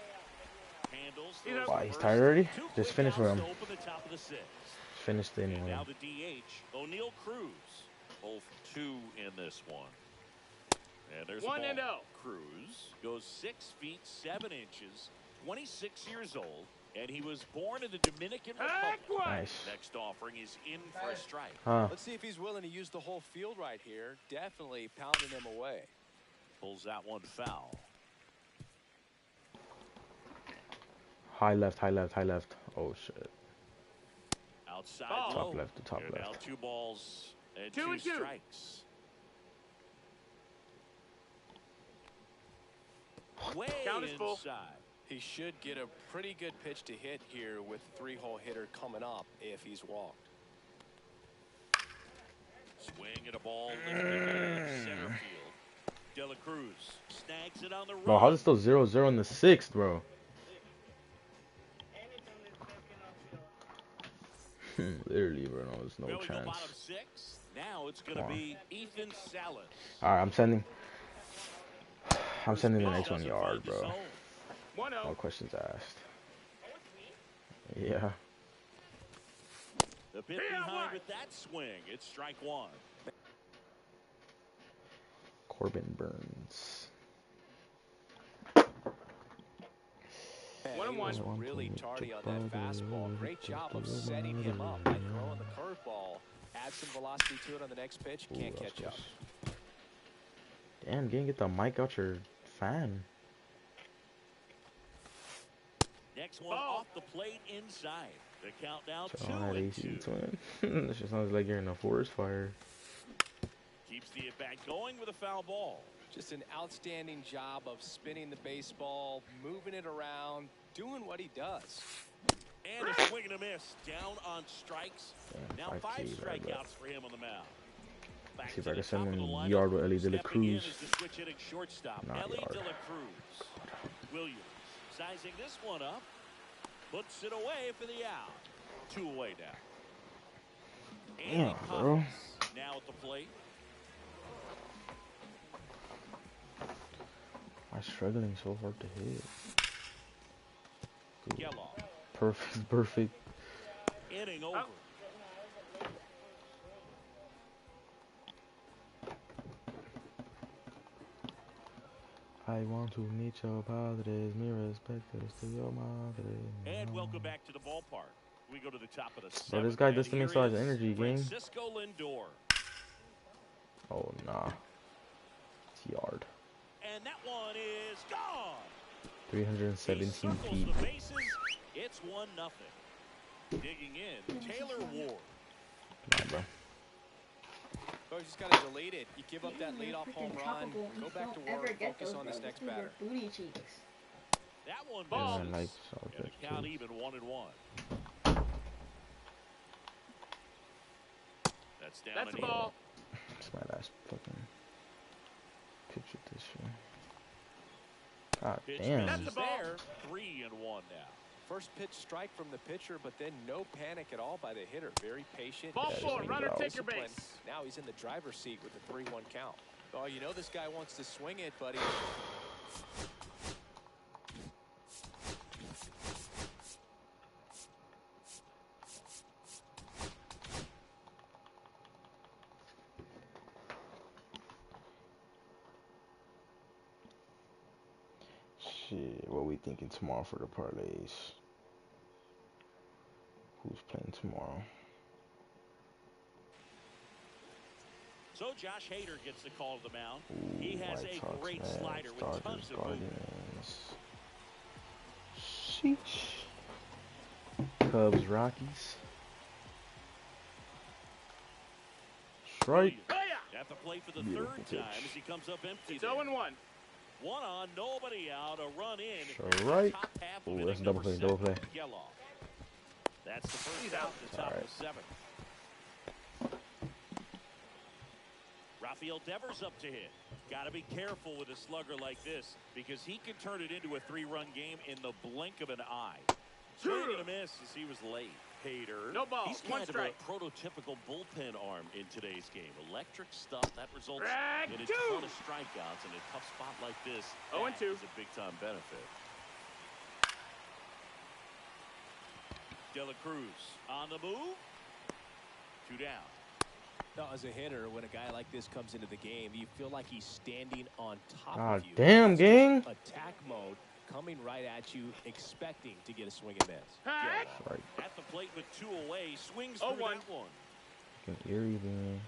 Handles, He's throws up. Wow, to he's first. tired already? 2 Just quick finish with outs him. to open the top of the sixth. Finished the And inning. now the DH, O'Neal Cruz. 0 for 2 in this one. And there's the 1-0. ball. Cruz goes 6 feet 7 inches, 26 years old, and he was born in the Dominican Republic. Backward. Nice. Next offering is in for a strike. Huh. Let's see if he's willing to use the whole field right here. Definitely pounding him away. Pulls that one foul. High left, high left, high left. Oh, shit. Outside Ball. low. Top left to top They're now left. 2 balls and 2 2 and 2. strikes. Way Count is full. inside. He should get a pretty good pitch to hit here with 3-hole hitter coming up if he's walked. Swing at a ball lifted to center field. De La Cruz snags it on the run. Bro, how's it still 0-0 in the sixth, bro? Literally, bro. No, there's no Well, we go chance. bottom 6. Now it's going to Come on. be Ethan Salas. Alright, I'm sending the next one Doesn't yard, find the bro. zone. 1-0. No questions asked. Yeah. The pitch behind with that swing. It's strike 1. Corbin Burns. Man, 1-1. he was Want to really meet tardy your on that brothers, fastball. Great job of just setting him up by throwing the curveball. Add some velocity to it on the next pitch. Can't Ooh, that was catch up. close. Damn, can't get the mic out your fan. Next one Oh. off the plate inside. The countdown So 2 on that and AC 2. twin. This just sounds like you're in a forest fire. Keeps the at-bat going with a foul ball. Just an outstanding job of spinning the baseball, moving it around, doing what he does. And a swing and a miss. Down on strikes. Damn, Now 5K 5 right back. strikeouts for him on the mound. Back See if to I the can send top of the him lineup. yard with Ellie De La Stepping in Cruz. is the switch-hitting shortstop, Not Ellie yard. De La Cruz. Williams sizing this one up. Puts it away for the out. 2 away now. Andy Damn, bro. Collins now at the plate. I'm struggling so hard to hit. Good. Yellow. Perfect, perfect. Inning over. I want to meet your padres, mi respetos to your madre. And welcome back to the ballpark. We go to the top of the Bro, seventh. this guy And doesn't here make so much is energy, gang. Francisco Lindor. Oh, nah. It's yard. And that one is gone. 317 Circles feet. the bases. It's 1-0. Digging in, Taylor Ward. Come on, bro. Oh, you just gotta delete it. You give up that leadoff home run, go back to work, focus on this next batter. Booty cheeks. That one Yeah, misses. like, And the count even 1-1. That's down. That's and the ball. It's my last fucking pitch with this shit. God Pitch damn. That's the misses ball. there. 3-1 now. First pitch strike from the pitcher, but then no panic at all by the hitter. Very patient. Ball Yeah, four, just runner, leave it take your Discipline. base. Now he's in the driver's seat with the 3-1 count. Oh, you know this guy wants to swing it, buddy. Shit, what we thinking tomorrow for the parlays? Who's playing tomorrow? So Josh Hader gets the call to the mound. Ooh, He has White a Sox, great Mets, slider with Dodgers, tons of movement. Guardians. Sheesh. Cubs, Rockies. Strike. At the plate for the Beautiful third pitch. time as he comes up empty. It's there. 0-1. One on, nobody out, a run in. Strike. Top half of Ooh, inning that's a double number play, double 7. play. Geloff. That's the first He's out out. at the top All right. of the 7th. Rafael Devers up to hit. Got to be careful with a slugger like this because he can turn it into a 3-run game in the blink of an eye. Swing and a miss as he was late. Hader. No ball, He's one kind of strike. a prototypical bullpen arm in today's game. Electric stuff that results Strike in a two. ton of strikeouts in a tough spot like this. 0-2. That is a big-time benefit. De La Cruz on the move. 2 down. Now, as a hitter, when a guy like this comes into the game, you feel like he's standing on top God of you. damn, It's gang. just attack mode, coming right at you, expecting to get a swing and miss. Heck. Strike. At the plate with 2 away, swings through 0-1. that one. Fucking eerie, man.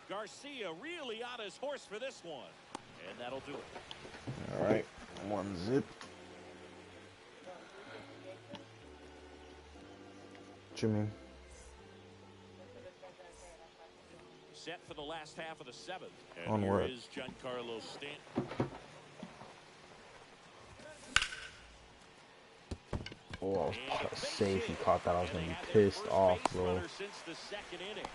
Garcia really on his horse for this one. And that'll do it. All right. 1-0. What you mean? Set for the last half of the 7th. And Onward. here is Giancarlo Stanton. Oh, And I a was base safe. He hit. caught that. I was And gonna they be have their pissed first off, base bro. runner since the 2nd inning.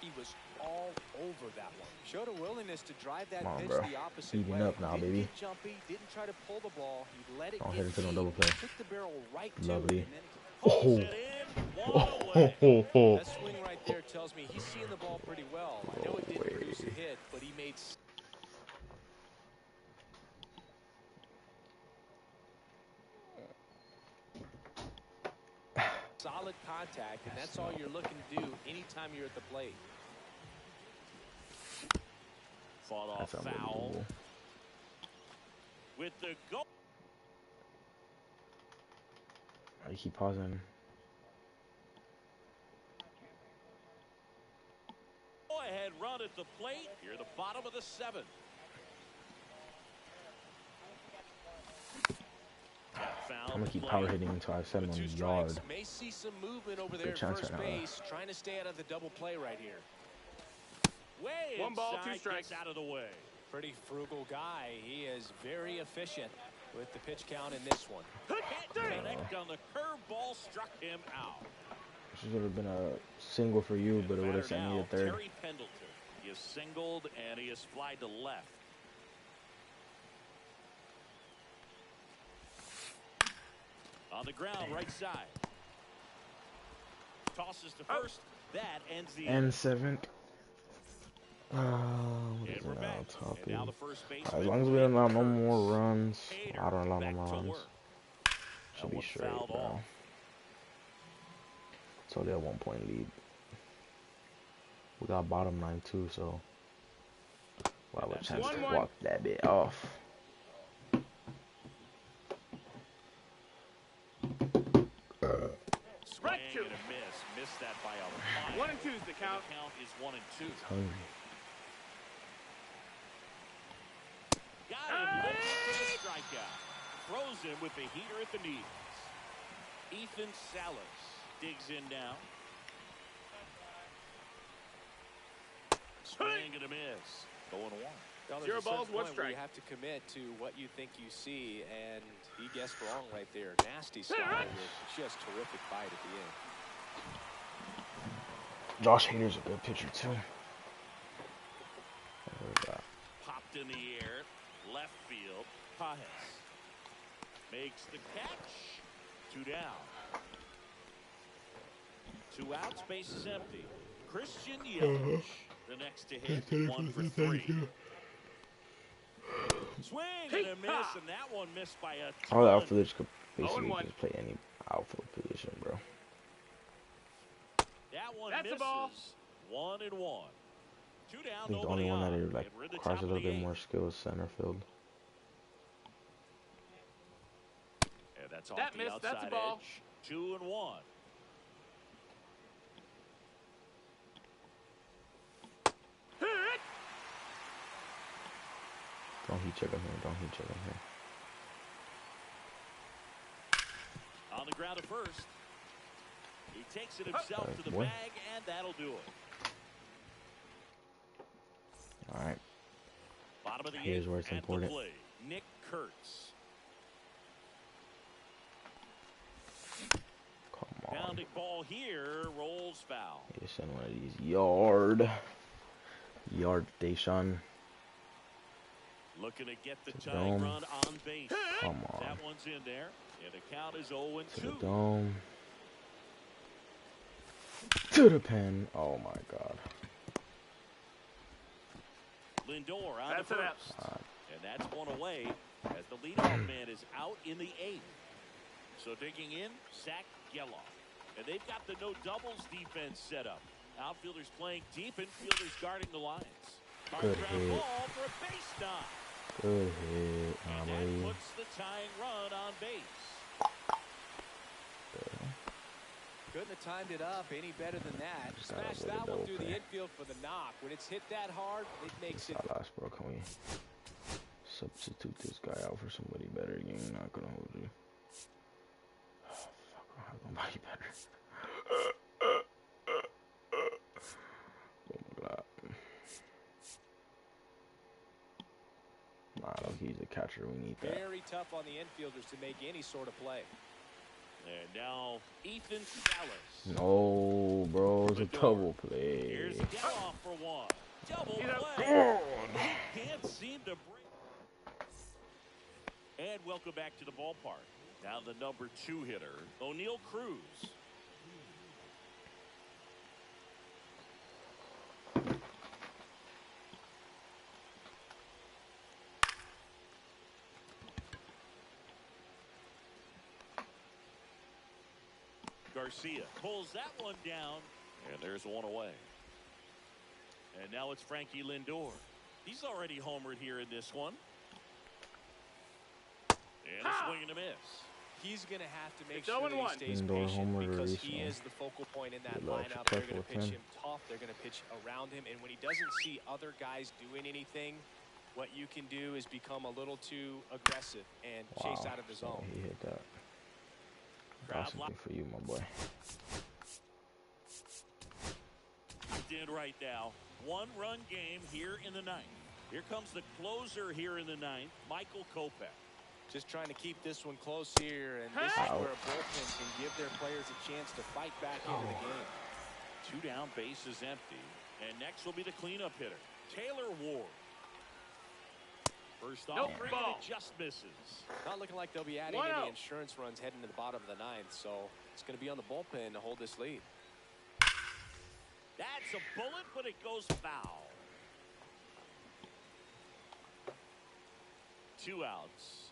He was all over that one. Showed a willingness to drive that Come on, pitch bro. the opposite Heating way. up now, Didn't baby. get jumpy, didn't try to pull the ball. He let it Don't get hit into no deep, double play. took the barrel right Lovely. to it, and then Pulls Oh. it in. One Oh, away. ho, ho. that swing right there tells me he's seeing the ball pretty well. I know it didn't way. produce a hit, but he made solid contact, and that's all you're looking to do anytime you're at the plate. Fought off That's foul. unbelievable. With the go. I keep pausing. Go ahead run at the plate. You're the bottom of the 7th. I'm gonna keep power hitting until I have 7 on the yard. May see some movement over there Good at chance first right now, base, trying to stay out of the double play right here. Way 1 ball, inside, 2 strikes. gets out of the way. Pretty frugal guy. He is very efficient with the pitch count in this one. Can't connect on the curveball, struck him out. This would have been a single for you, but it would have sent me a third. Terry Pendleton. He has singled and he has flied to left. On the ground, right side. Tosses to first. That ends the And 7th. What is And we're it now? back. Top And now eight. the first As baseman, long as we don't allow no Curtis. more runs, Hader I don't allow back no more to runs. work. Should That be one straight, fouled bro. off. It's only a 1-point lead. We got bottom line too, so we'll have a chance to 1-1. walk that bit off. Strike two. And a miss. Missed that by a mile. 1 and 2's the count. The count is 1 and 2. Hungry. Got him looking for the strikeout. Throws him with the heater at the knees. Ethan Salas digs in now. Swing and a miss. 0-1. Well, Zero there's a balls, certain one point where strike. you have to commit to what you think you see, and he guessed wrong right there. Nasty slide with just terrific bite at the end. Josh Hader's a good pitcher too. Popped in the air. Left field. Pajes makes the catch. 2 down. 2 outs. Base is empty. Christian Yelich, the next to hit. 1 for 3. Swing and a miss, and that one missed by a ton. All the outfielders could basically 0-1. just play any outfield position, bro. That one That's a misses. ball. 1 and 1. 2 down. I think the only one that is like requires a little bit more skill is center field. Yeah, that's off That the missed. outside That's a ball. edge. 2 and 1. Hit. Don't heat check him here. Don't heat check him here. On the ground at first. He takes it himself to the boy. bag, and that'll do it. All right. Bottom of the Here's 8th where it's at the important. plate. Nick Kurtz. Come on. Pounding ball here. Rolls foul. You send one of these yard station. Looking to get the To the tying dome. run on base. Come on. That one's in there. And the count is 0 and To 2. the dome. To the pen. Oh my God. Lindor on That's the an out. first. And that's one away as the leadoff man is out in the 8th. So digging in, Zach Geloff. And they've got the no doubles defense set up. Outfielders playing deep, infielders guarding the lines. Hard Good ground hit. ball for a base knock. Good hit. And that puts the tying run on base. Couldn't have timed it up any better than that. Just gotta Smash wait a that one double through the play. infield for the knock. When it's hit that hard, it makes it. Salas, bro. Can we substitute this guy out for somebody better? You're not gonna hold you. Oh, fuck, I don't have nobody better. Oh my God. Nah, look, he's a catcher. We need that. Very tough on the infielders to make any sort of play. And now Ethan Salas. No, bro, it's a double play. Here's Geloff for 1. Double He's out. play. He can't seem to break. And welcome back to the ballpark. Now the number 2 hitter, O'Neal Cruz. Garcia pulls that one down, and there's one away. And now it's Frankie Lindor. He's already homered here in this one. And a swing and a miss. He's going to have to make It's sure that 0-1. he stays Indoor patient homer because release, he man. is the focal point in that Get a little lineup. They're careful going to with pitch him. him tough. They're going to pitch around him. And when he doesn't see other guys doing anything, what you can do is become a little too aggressive and chase out of the zone. He hit that. Crowd That's something for you, my boy. locked in right now. 1-run game here in the 9th. Here comes the closer here in the 9th, Michael Kopech. Just trying to keep this one close here, and this is where a bullpen can give their players a chance to fight back into the game. 2 down, base is empty. And next will be the cleanup hitter, Taylor Ward. First off, Nope, and ball. it just misses. Not looking like they'll be adding One any out. insurance runs heading to the bottom of the 9th, so it's going to be on the bullpen to hold this lead. That's a bullet, but it goes foul. 2 outs.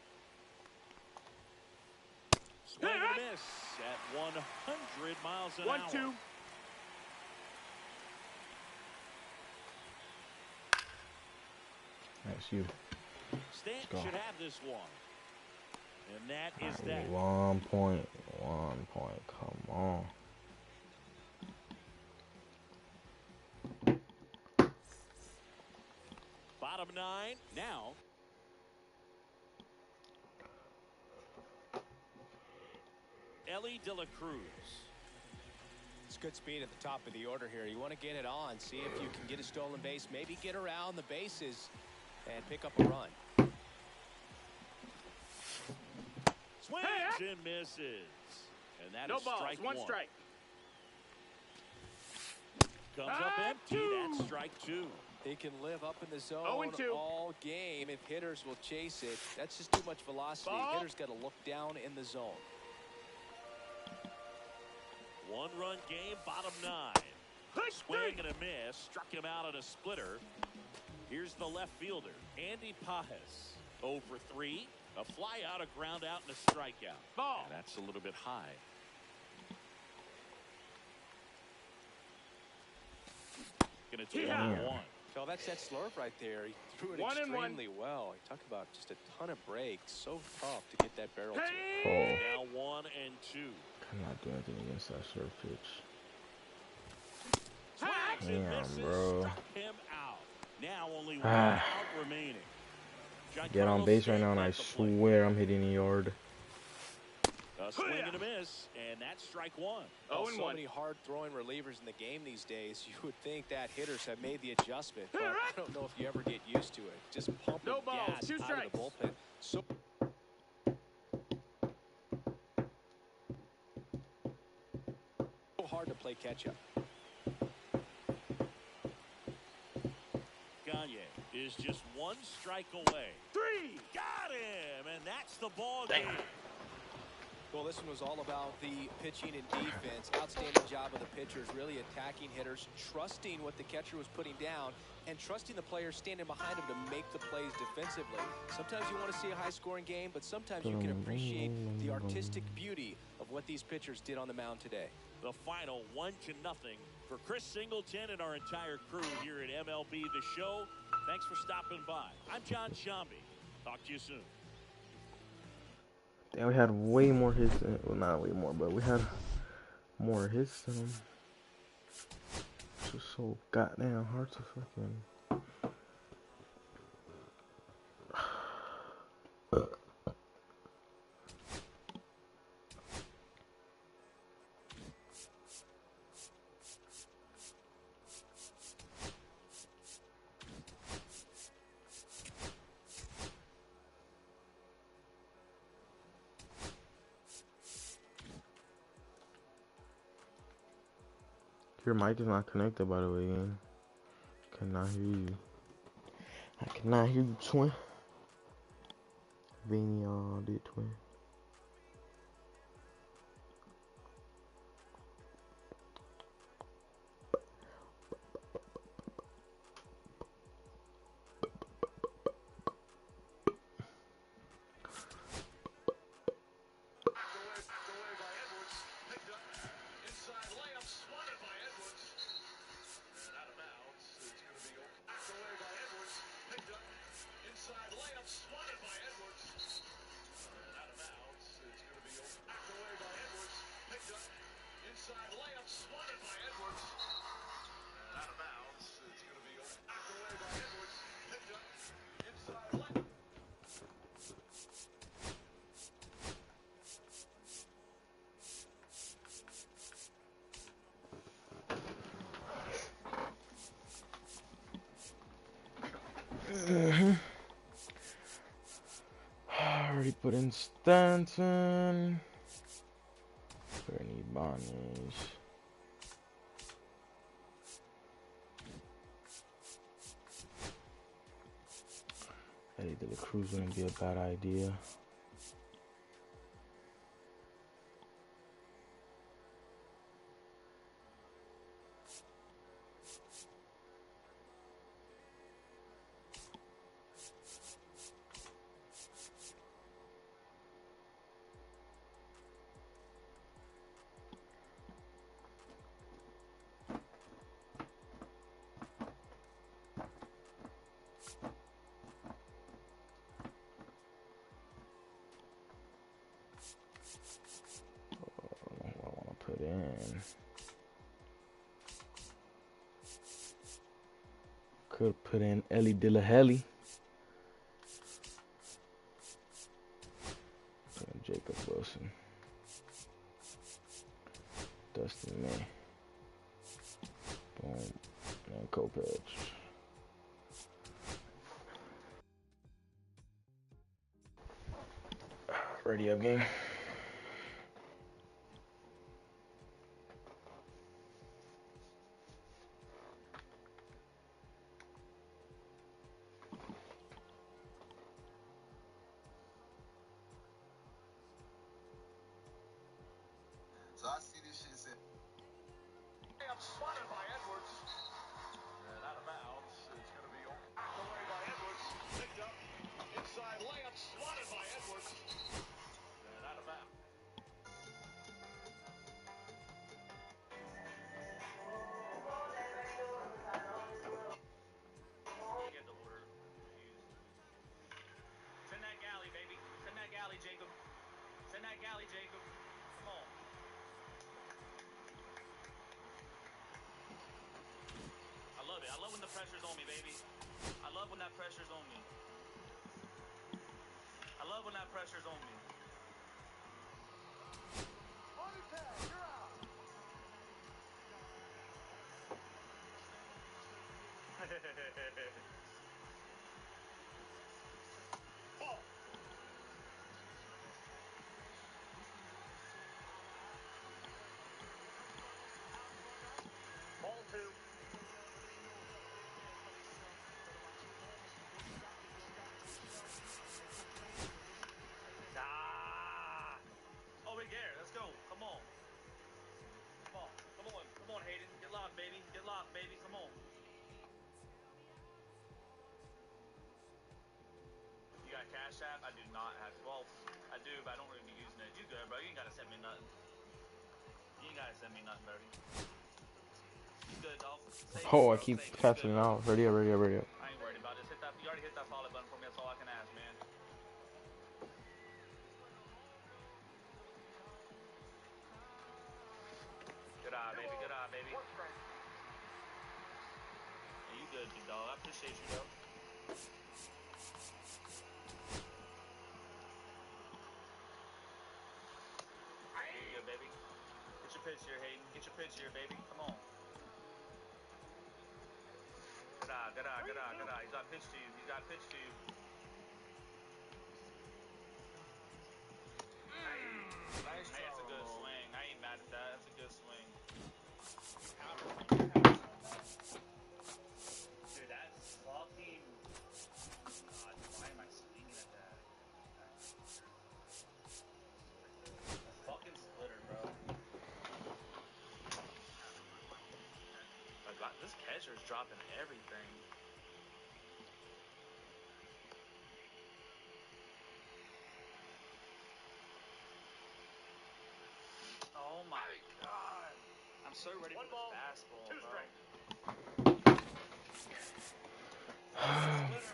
Swing and a miss at 100 miles an hour. 1-2. That's you. Stanton go. should have this one. And that is that. 1 point. 1 point. Come on. Bottom 9 now. Ellie De La Cruz. It's good speed at the top of the order here. You want to get it on, see if you can get a stolen base, maybe get around the bases and pick up a run. Swings and misses. And that No is balls, strike 1 strike. Comes up empty. That's strike 2. He can live up in the zone 0-2. all game if hitters will chase it. That's just too much velocity. Ball. Hitters got to look down in the zone. 1-run game, bottom 9. Swing and a miss. Struck him out on a splitter. Here's the left fielder, Andy Pajes. 0 for 3. A fly out, a ground out, and a strikeout. Ball. And that's a little bit high. Gonna take Yeah. 1. Phil, that's that slurve right there. He threw it 1-1. extremely well. He talked about just a ton of breaks. So tough to get that barrel to. Hey. Oh. Now 1 and 2. Cannot do anything against that short pitch. Swings and Damn, misses. bro. Struck him out. Now only 1 Ah. out remaining. Get on base right now, and I swear I'm hitting a yard. A swing and a miss, and that's strike 1. Oh, so 0-1. many hard-throwing relievers in the game these days. You would think that hitters have made the adjustment, but I don't know if you ever get used to it. Just pumping No balls, gas 2 out of strikes. the bullpen. So hard to play catch-up. Gagne is just 1 strike away. 3. Got him, and that's the ball game. Well, this one was all about the pitching and defense. Outstanding job of the pitchers, really attacking hitters, trusting what the catcher was putting down, and trusting the players standing behind him to make the plays defensively. Sometimes you want to see a high-scoring game, but sometimes you can appreciate the artistic beauty of what these pitchers did on the mound today. The final 1-0 for Chris Singleton and our entire crew here at MLB The Show. Thanks for stopping by. I'm John Shambi. Talk to you soon. Yeah, we had way more hits than, well, not way more, but we had more hits than them. It's just so goddamn hard to fucking. Your mic is not connected, by the way, gang. Cannot hear you. I cannot hear you, twin. Vinny all did, twin. Already put in Stanton. Bernie Bonnies. Eddie De La Cruz wouldn't be a bad idea. in. Could put in Ellie Dillaheli. Jacob Wilson. Dustin May. Boom. And Kopech. Ready up game. So I see this shit said. Spotted by Edwards. And out of bounds. It's going to be away by Edwards. Picked up. Inside layup. Swatted by Edwards. And out of bounds. Get the order. Send that galley, baby. Send that galley, Jacob. Send that galley, Jacob. Come on. I love it. I love when the pressure's on me, baby. I love when that pressure's on me. I love when that pressure's on me. Ball. Ball two. Oh, big air. Let's go. Come on. Come on. Come on. Come on, Hayden. Get locked, baby. Get locked, baby. Come on. You got Cash App? I do not have. Well, I do, but I don't really be using it. You good, bro. You ain't gotta send me nothing. You ain't gotta send me nothing, baby. You good, Dolph? Save it, Oh, I bro. keep Save it. You passing good, it bro. out. Ready up, ready up, ready up. I ain't worried about it. Just hit that. You already hit that follow button for me. That's all I can ask, man. Good eye, baby. Good eye, baby. Yeah, you good, big dog. I appreciate you, though. There you go, baby. Get your pitch here, Hayden. Get your pitch here, baby. Come on. Good eye, good eye, good eye, good eye. He's got pitch to you. He's got pitch to you. Nice Hey, it's a good Ramon. swing. I ain't mad at that. That's a good swing. Dude, that's fucking... God, why am I swinging at that? A fucking splitter, bro. Like, this catcher's dropping everything. Oh my god. I'm so ready for this fastball, bro. Splitter,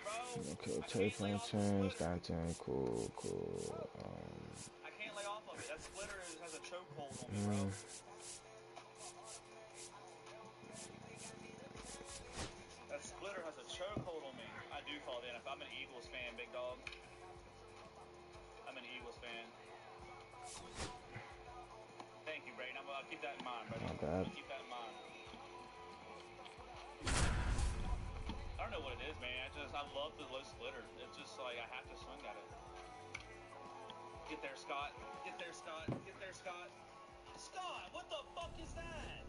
bro. Okay, I Terry can't lay off the Plantain, splitter. Stanton, cool, cool. I can't lay off of it. That splitter has a chokehold on me, bro. That splitter has a chokehold on me. I do call it in. If I'm an Eagles fan, big dog. I'm an Eagles fan. Thank you, Brayden. I'll keep that in mind, buddy. Not bad. I'll keep that in mind. I don't know what it is, man. I love the low splitter. It's just like I have to swing at it. Get there, Scott. Get there, Scott. Get there, Scott. Scott, what the fuck is that?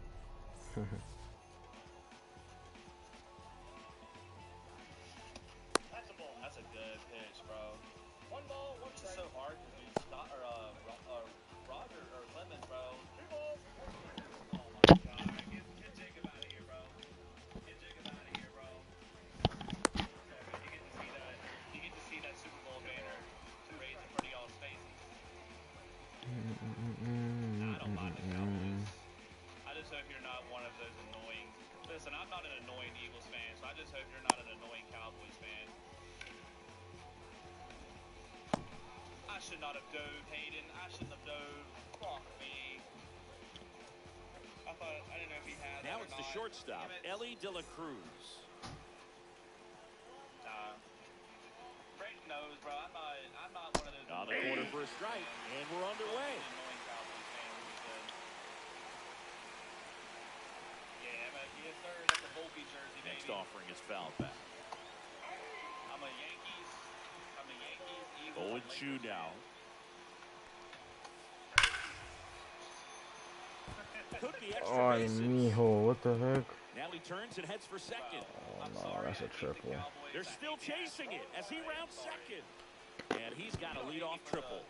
That's a ball. That's a good pitch, bro. One ball, one strike. It's so hard because dude, Scott or Roger or Lemon, bro. Two balls. Oh my god. Get Jacob out of here, bro. Get Jacob out of here, bro. You get to see that Super Bowl banner raised in front of y'all's faces. Nah, I don't mind the Cowboys. I just hope you're not one of those annoying. Listen, I'm not an annoying Eagles fan, so I just hope you're not an annoying Cowboys fan. I should not have dove, Hayden. I shouldn't have dove. Fuck me. it's the shortstop, Ellie De La Cruz. Frank knows, bro. I'm not one of those. On the corner for a strike, and we're underway. Yes, sir. That's a bulky jersey, baby. Next offering is foul back. I'm a Yankees. Eagles. 0-2 now. Could be extra bases. mijo, what the heck? Now he turns and heads for second. Oh no, that's a triple. They're still chasing it as he rounds second. And he's got a leadoff triple.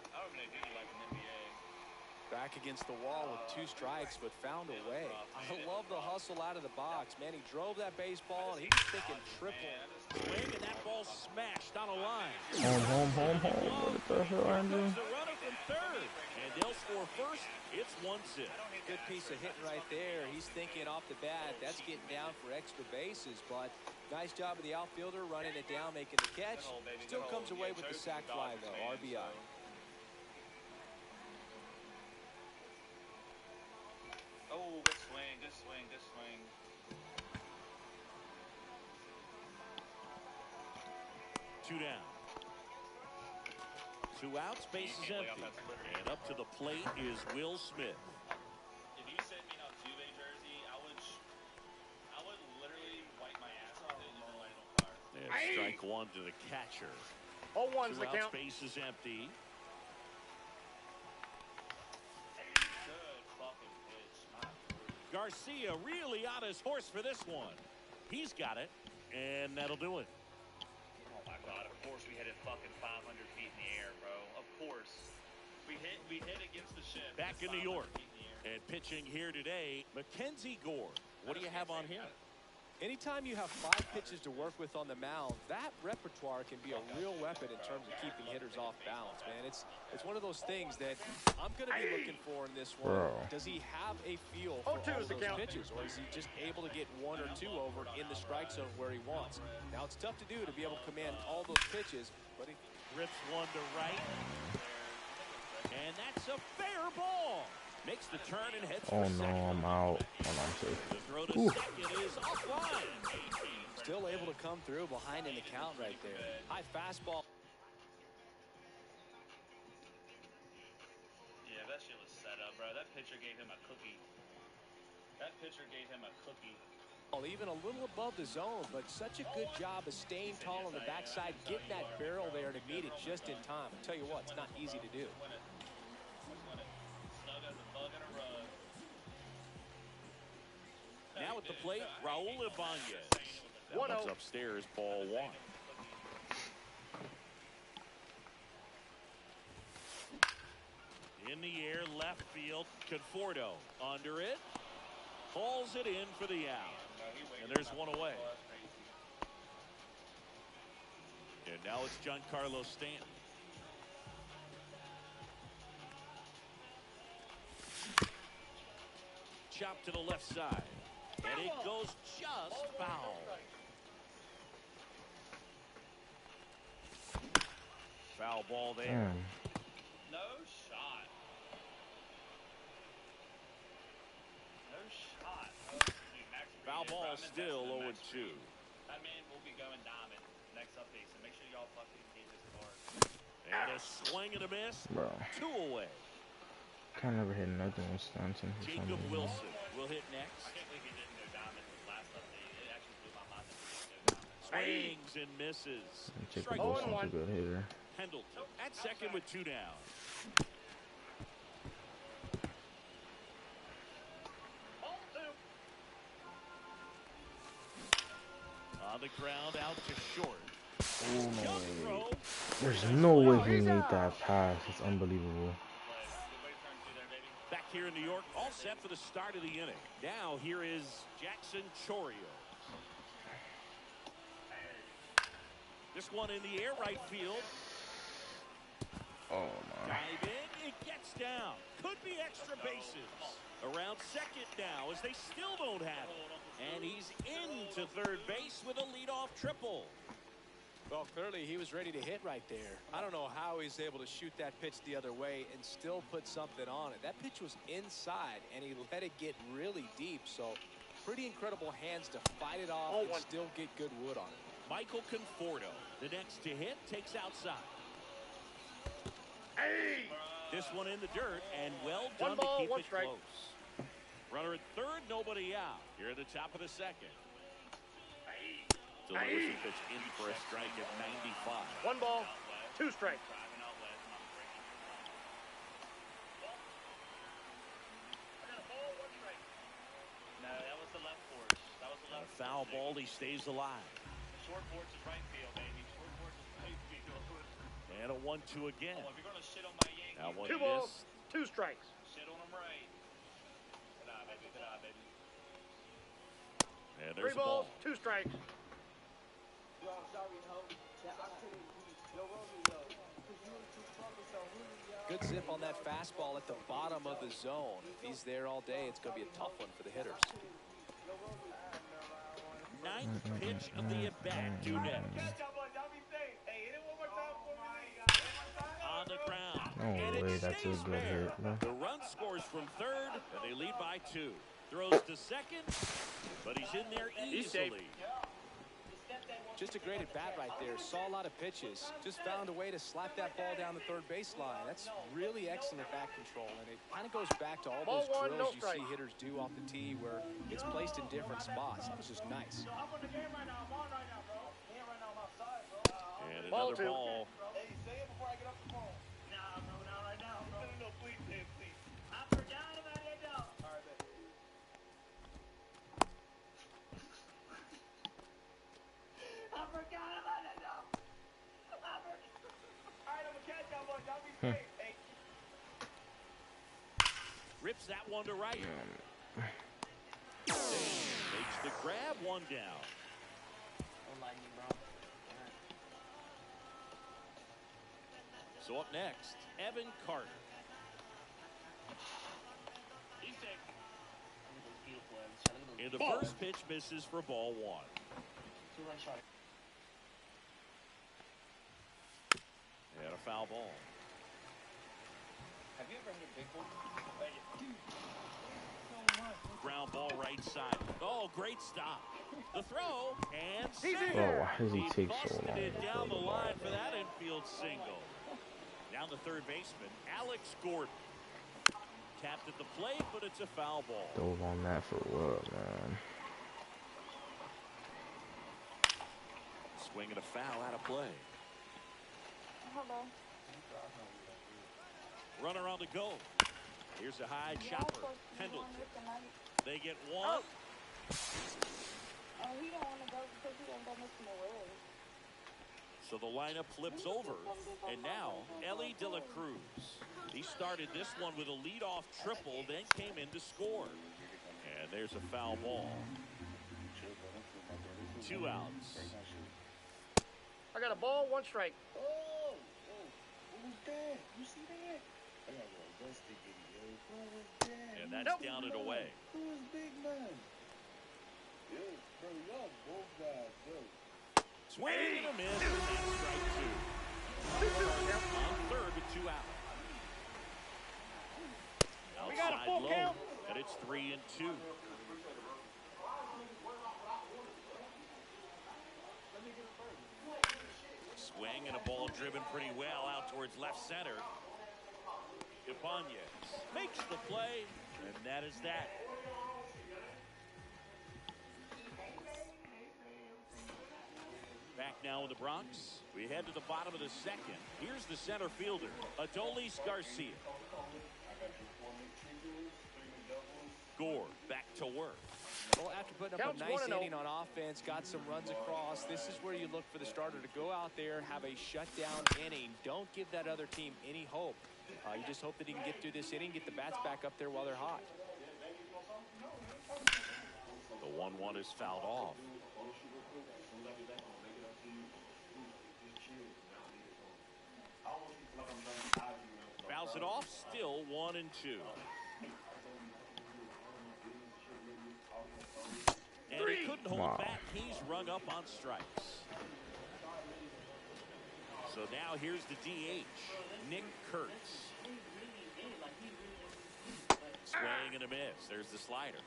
Back against the wall with 2 strikes, but found a way. I love the hustle out of the box, man. He drove that baseball, and he was thinking triple. Swing, and that ball smashed on a line. Home. What the hell, Andrew? The runner from third, and they'll score first. It's 1-0. Good piece of hitting right there. He's thinking off the bat, that's getting down for extra bases, but nice job of the outfielder running it down, making the catch. Still comes away with the sac fly, though. RBI. Oh, good swing. 2 down. 2 outs, base is empty. And up to the plate is Will Smith. If you sent me an Altuve jersey, I would literally wipe my ass off it using my little car. And strike 1 to the catcher. 0-1's 2 the outs, count. base is empty. Good fucking pitch. Garcia really on his horse for this one. He's got it, and that'll do it. Oh my God! Of course we hit it fucking 500 feet in the air, bro. Of course. We hit against the ship. Back in New York. Feet in the air. And pitching here today, Mackenzie Gore. What do you have on him? Anytime you have 5 pitches to work with on the mound, that repertoire can be a real weapon in terms of keeping hitters off balance, man. It's one of those things that I'm going to be looking for in this one. Bro. Does he have a feel for all 0-2 those is the count. pitches, or is he just able to get 1 or 2 over in the strike zone where he wants? Now, it's tough to do to be able to command all those pitches, but he Rips 1 to right. And that's a fair ball. Makes the turn and heads Oh for no, second. I'm out. Oh, no, I'm safe. The throw to Ooh. second is offline. still able to come through behind in the count right there. High fastball. Yeah, that shit was set up, bro. That pitcher gave him a cookie. Even a little above the zone, but such a good job of staying tall on the backside, getting that barrel there to meet it just in time. I tell you what, it's not easy to do. Now at the plate, Raul Ibanez. That 1-0. one's upstairs, ball 1. In the air, left field, Conforto under it. Hauls it in for the out. And there's one away. And now it's Giancarlo Stanton. Chop to the left side. And it goes just foul. Foul ball there. No shot. No shot. Foul ball still 0-2. That man will be going diamond next update, so make sure y'all fucking keep this card. And a swing and a miss. Bro, 2 away. can't never hit nothing with Stanton. for some Jacob reason. Wilson will hit next. I can't believe he didn't go diamond last update. It actually blew my mind that he didn't go diamond. Swings and misses. And Jacob Strike Wilson's one. a good hitter. Pendleton at second with 2 down. On the ground out to short. Oh, no Jump way. throw. There's no way he made that pass. It's unbelievable. Back here in New York, all set for the start of the inning. Now here is Jackson Chourio. This one in the air, right field. Oh, my. Diving, it gets down. Could be extra bases. Around second now as they still don't have it. And he's into third base with a leadoff triple. Well, clearly he was ready to hit right there. I don't know how he's able to shoot that pitch the other way and still put something on it. That pitch was inside, and he let it get really deep. So Pretty incredible hands to fight it off and still get good wood on it. Michael Conforto, the next to hit, takes outside. This one in the dirt, and well done to keep it close. Runner at third, nobody out. Here at the top of the second. Delivers a pitch in for a strike at 95. 1 ball, 2 strikes. No, that was the left porch. That was the left. A foul ball, he stays alive. Short porch is right field, baby. Short porch is right field. And a 1-2 again. Oh, if you're gonna shit on my Yankees, That one 2 balls, missed. 2 strikes. shit on them right. Good eye, baby. Good eye, baby. And 3 there's a balls, ball. 2 strikes. Good zip on that fastball at the bottom of the zone. If he's there all day, it's going to be a tough one for the hitters. Ninth pitch of the at-bat, due next. On the ground. No way, that's a good hit. No. The run scores from third, and they lead by 2. Throws to second, but he's in there easily. Just a great at-bat right there. Saw a lot of pitches. Just found a way to slap that ball down the third baseline. That's really excellent bat control, and it kind of goes back to all those Ball 1, drills no you strike. see hitters do off the tee where it's placed in different spots. That was just nice. And Ball another 2. ball. Hey, say it before I get off the phone. No, please, please. Rips that one to right. Makes the grab, 1 down. So up next, Evan Carter. And the first pitch misses for ball 1. And a foul ball. Have you ever hit a big one? Ground ball right side. Oh, great stop. The throw and He's in center. Oh, why does he take so busted long it to down throw the the ball, line for man? that infield single. Down the third baseman, Alex Gordon. Tapped at the plate, but it's a foul ball. Dove on that for what, man? Swinging a foul out of play. Runner on the go. Here's a high chopper. Pendleton. They get 1. So the lineup flips over. And now, Ellie De La Cruz. He started this one with a leadoff triple, then came in to score. And there's a foul ball. 2 outs. I got a ball, 1 strike. Oh, what was that? You see that? I gotta go investigate, yo. Who was that? And that's down and away. Who was Big Man? Yeah, bro, y'all both guys, yo. Swing and a miss, and that's strike 2. On third with 2 outs. We got a Outside full low, count. and it's 3-2. Swing and a ball driven pretty well out towards left center. Ibanez makes the play, and that is that. Back now in the Bronx. We head to the bottom of the second. Here's the center fielder, Adolis Garcia. Gore back to work. Well, after putting up Counts a nice 1-0. inning on offense, got some runs across, this is where you look for the starter to go out there, have a shutdown inning. Don't give that other team any hope. You just hope that he can get through this inning, get the bats back up there while they're hot. The 1-1 is fouled off. Fouls it off, still 1-2. And he couldn't hold back. He's rung up on strikes. So now here's the DH, Nick Kurtz. Swing and a miss. There's the slider.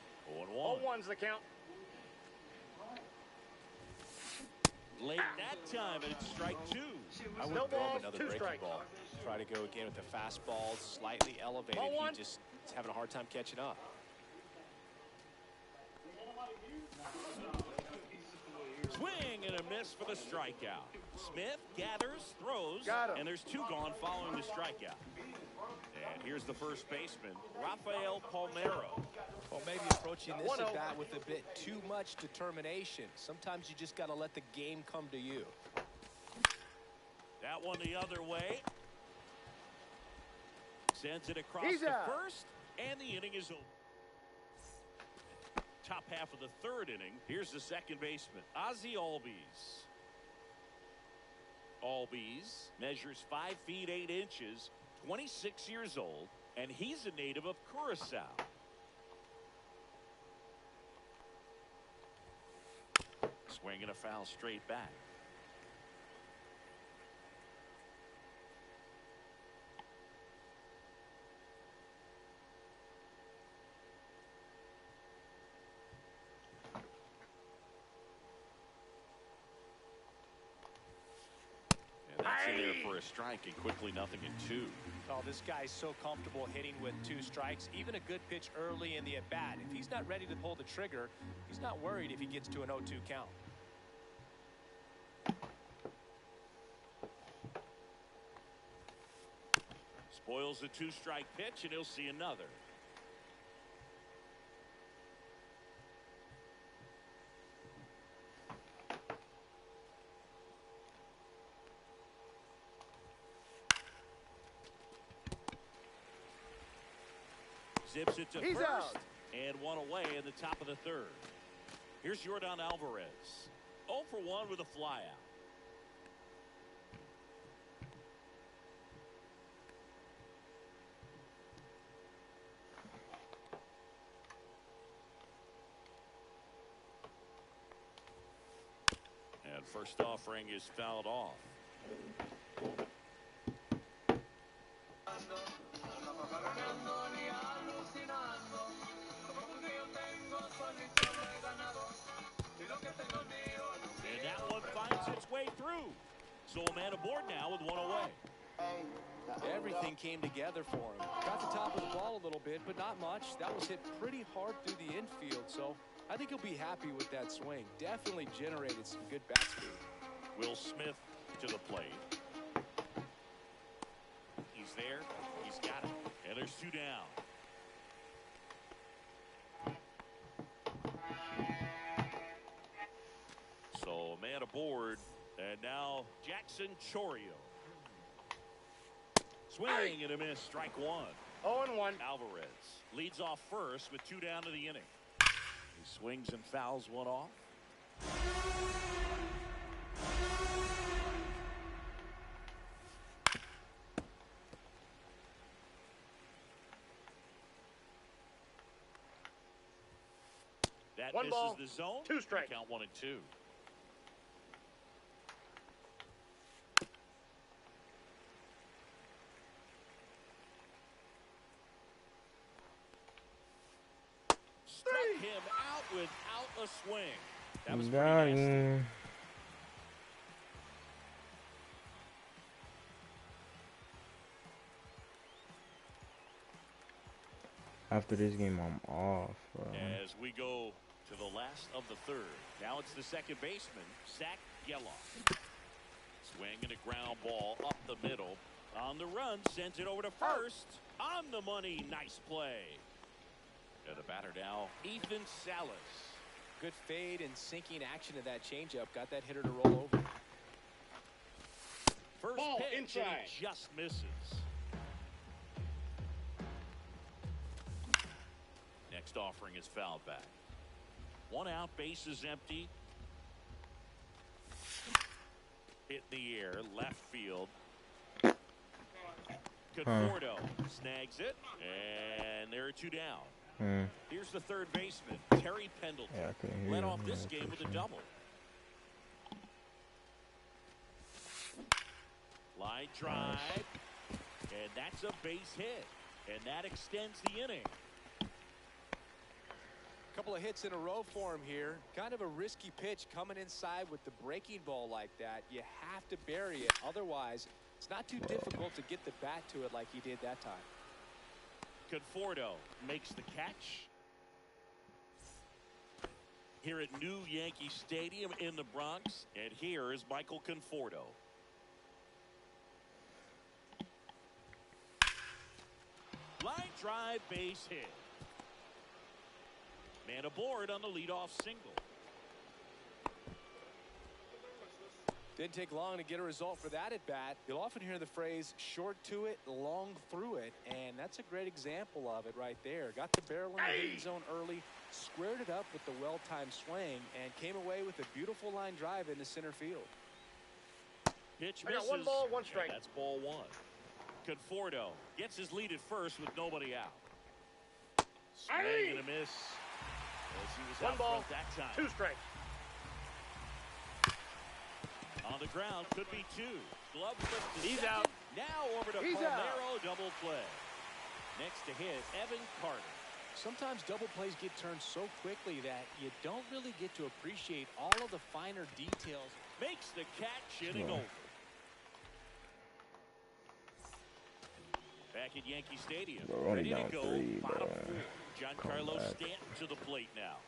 0-1. 0-1's the count. Late that time, and it's strike 2. I would No throw him balls, another 2 breaking strikes. ball. Try to go again with the fastball slightly elevated. Ball one. He just is having a hard time catching up. Swing and a miss for the strikeout. Smith gathers, throws, Got him. and there's 2 gone following the strikeout. And here's the first baseman, Rafael Palmeiro. Well, maybe approaching this 1-0. at bat with a bit too much determination. Sometimes you just got to let the game come to you. That one the other way. Sends it across He's the out. first, and the inning is over. Top half of the 3rd inning. Here's the second baseman, Ozzie Albies. Albies measures 5 feet 8 inches, 26 years old, and he's a native of Curacao. Swing and a foul straight back. And that's in there for a strike, and quickly 0-2. Oh, this guy's so comfortable hitting with 2 strikes. Even a good pitch early in the at-bat. If he's not ready to pull the trigger, he's not worried if he gets to an 0-2 count. Spoils the 2-strike pitch, and he'll see another. Zips it to He's first, out. and 1 away in the top of the 3rd. Here's Yordan Alvarez. 0 for 1 with a flyout. And first offering is fouled off. And that one finds its way through. So a man aboard now with 1 away. Everything came together for him. Got the top of the ball a little bit, but not much. That was hit pretty hard through the infield, so I think he'll be happy with that swing. Definitely generated some good bat speed. Will Smith to the plate. He's there. He's got it. And there's 2 down. So a man aboard. And now Jackson Chorio. Swing and a miss. Strike 1. 0-1. Alvarez leads off first with 2 down to the inning. He swings and fouls one off. That 1 misses ball, the zone. 2 strikes. Count 1-2. Struck him out without a swing. That was pretty nasty. After this game, I'm off, bro. As we go to the last of the 3rd. Now it's the second baseman, Zach Geloff. Swing and a ground ball up the middle. On the run, sends it over to first. On the money, nice play. And the batter now, Ethan Salas. Good fade and sinking action of that changeup. Got that hitter to roll over. First Ball pitch, inside. and he just misses. Next offering is fouled back. 1 out, base is empty. Hit in the air, left field. Conforto snags it, and there are 2 down. Here's the 3rd baseman, Terry Pendleton. Yeah, led off this game with a double. Line drive, and that's a base hit, and that extends the inning. Couple of hits in a row for him here. Kind of a risky pitch coming inside with the breaking ball like that. You have to bury it. Otherwise, it's not too difficult to get the bat to it like he did that time. Conforto makes the catch. Here at New Yankee Stadium in the Bronx. And here is Michael Conforto. Line drive, base hit. Man aboard on the leadoff single. Didn't take long to get a result for that at bat. You'll often hear the phrase short to it, long through it, and that's a great example of it right there. Got the barrel in the hitting zone early, squared it up with the well-timed swing, and came away with a beautiful line drive into center field. Pitch I misses. got 1 ball, 1 strike. That's ball 1. Conforto gets his lead at first with nobody out. Swing and a miss. As he was 1 out ball, front that time. 2 strikes. On the ground, could be 2. Glove flip to He's second. out. Now over to He's Palmero, double play. Next to hit, Evan Carter. Sometimes double plays get turned so quickly that you don't really get to appreciate all of the finer details. Makes the catch, inning over. Back at Yankee Stadium. We're only Ready to down go. 3, Bottom but 4. Giancarlo Stanton to the plate now.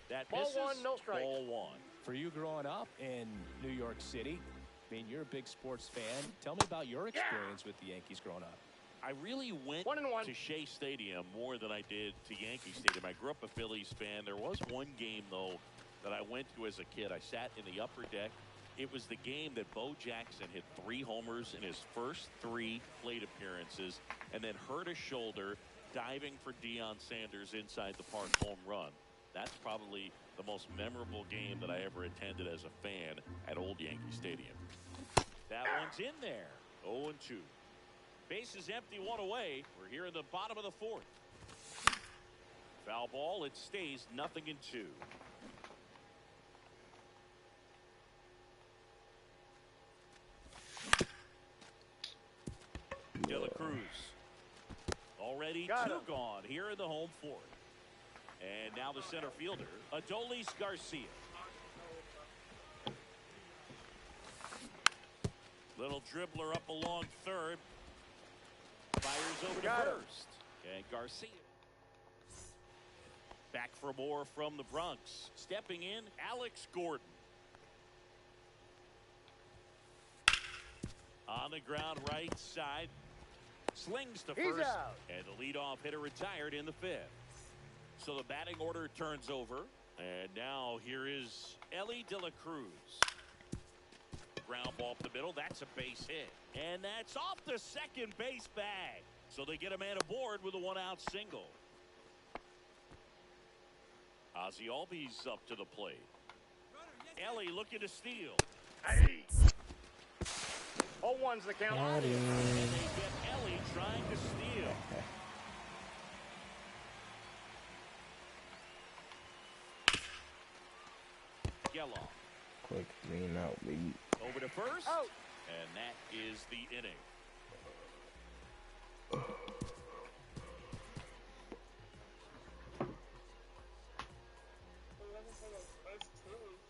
That Ball misses. 1, no strikes. Ball 1. For you growing up in New York City, I mean, you're a big sports fan. Tell me about your experience with the Yankees growing up. I really went 1-1. to Shea Stadium more than I did to Yankee Stadium. I grew up a Phillies fan. There was one game, though, that I went to as a kid. I sat in the upper deck. It was the game that Bo Jackson hit 3 homers in his first 3 plate appearances and then hurt a shoulder diving for Deion Sanders inside the park home run. That's probably the most memorable game that I ever attended as a fan at Old Yankee Stadium. That one's in there. 0-2. Bases empty, 1 away. We're here in the bottom of the 4th. Foul ball. It stays 0-2. De La Cruz. Already 2 gone here in the home 4th. And now the center fielder, Adolis Garcia. Little dribbler up along third. Fires over to first. And Garcia. Back for more from the Bronx. Stepping in, Alex Gordon. On the ground right side. Slings to He's first. out. And the leadoff hitter retired in the 5th. So the batting order turns over. And now here is Elly De La Cruz. Ground ball up the middle. That's a base hit. And that's off the second base bag. So they get a man aboard with a 1-out single. Ozzie Albies up to the plate. Elly looking to steal. 0-1's the count. And they get Elly trying to steal. Geloff. Quick 3-out lead. Over to first. Out. And that is the inning.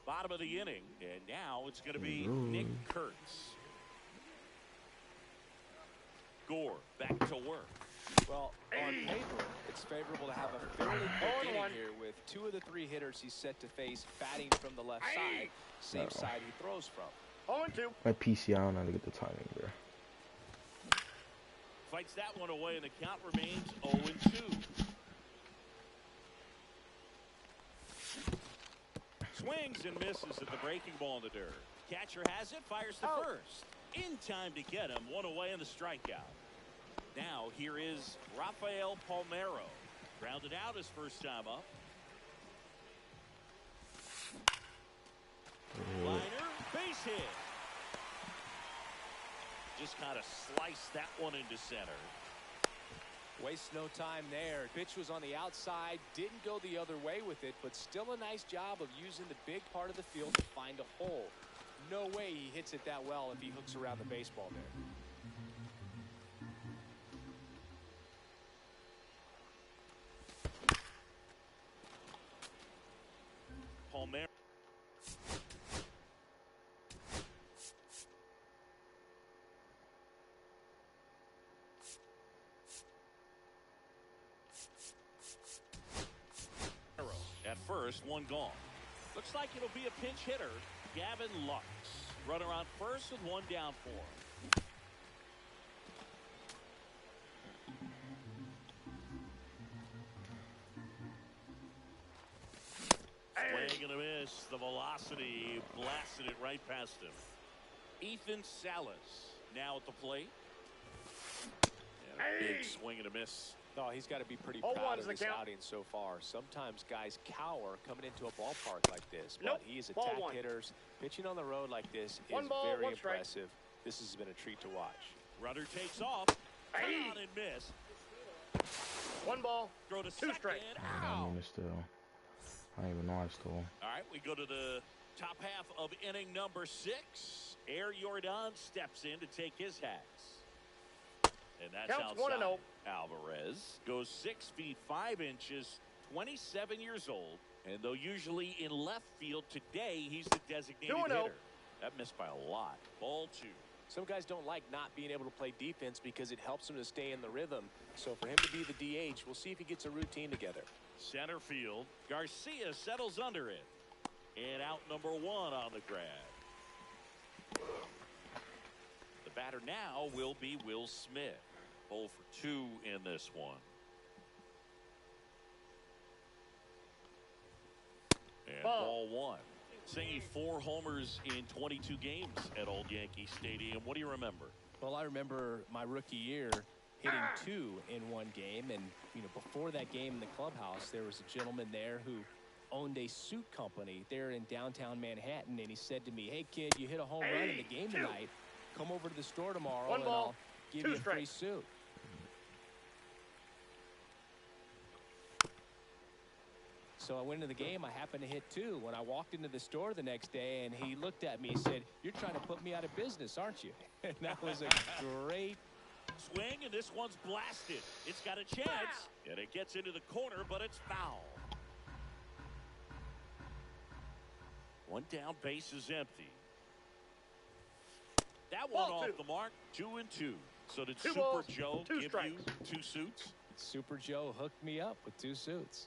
Bottom of the inning. And now it's going to be Nick Kurtz. Gore back to work. Well, on paper, it's favorable to have a fairly quick inning here with 2 of the 3 hitters he's set to face batting from the left side, same side he throws from. 0-2. My PC, I don't know how to get the timing there. Fights that one away, and the count remains 0-2. Swings and misses at the breaking ball in the dirt. Catcher has it, fires to first. In time to get him, 1 away on the strikeout. Now here is Rafael Palmero. Grounded out his first time up. Liner, base hit. Just kind of sliced that one into center. Waste no time there. Pitch was on the outside, didn't go the other way with it, but still a nice job of using the big part of the field to find a hole. No way he hits it that well if he hooks around the baseball there. first, one gone. Looks like it'll be a pinch hitter, Gavin Lux. Runner on first with one down for him. Swing and a miss. The velocity blasted it right past him. Ethan Salas now at the plate. And a big swing and a miss. Oh, he's got to be pretty Oh, proud one's of the this count. outing so far. Sometimes guys cower coming into a ballpark like this, but Nope. he's Ball attack one. hitters. Pitching on the road like this One is ball, very one strike. impressive. This has been a treat to watch. Runner takes off. Hey. On and miss. One ball, Throw to two second. strikes. I Out. don't even still. I don't even know I stole. All right, we go to the top half of inning number 6. Air Jordan steps in to take his hats. And that's Counts outside. 1-0. Alvarez goes 6 feet 5 inches, 27 years old. And though usually in left field, today he's the designated 2-0. hitter. That missed by a lot. Ball 2. Some guys don't like not being able to play defense because it helps them to stay in the rhythm. So for him to be the DH, we'll see if he gets a routine together. Center field. Garcia settles under it. And out number 1 on the grab. The batter now will be Will Smith. 0 for 2 in this one. And ball 1. Saying 4 homers in 22 games at Old Yankee Stadium. What do you remember? Well, I remember my rookie year hitting 2 in one game. And, you know, before that game in the clubhouse, there was a gentleman there who owned a suit company there in downtown Manhattan. And he said to me, hey, kid, you hit a home run in the game tonight. Come over to the store tomorrow One and ball, I'll give two you a free strikes. suit. So I went into the game. I happened to hit 2. When I walked into the store the next day, and he looked at me and said, you're trying to put me out of business, aren't you? And that was a great Swing, and this one's blasted. It's got a chance, and it gets into the corner, but it's foul. One down, base is empty. That one Ball off 2. the mark, 2 and 2. So did Two Super balls, Joe 2 give strikes. you 2 suits? Super Joe hooked me up with 2 suits.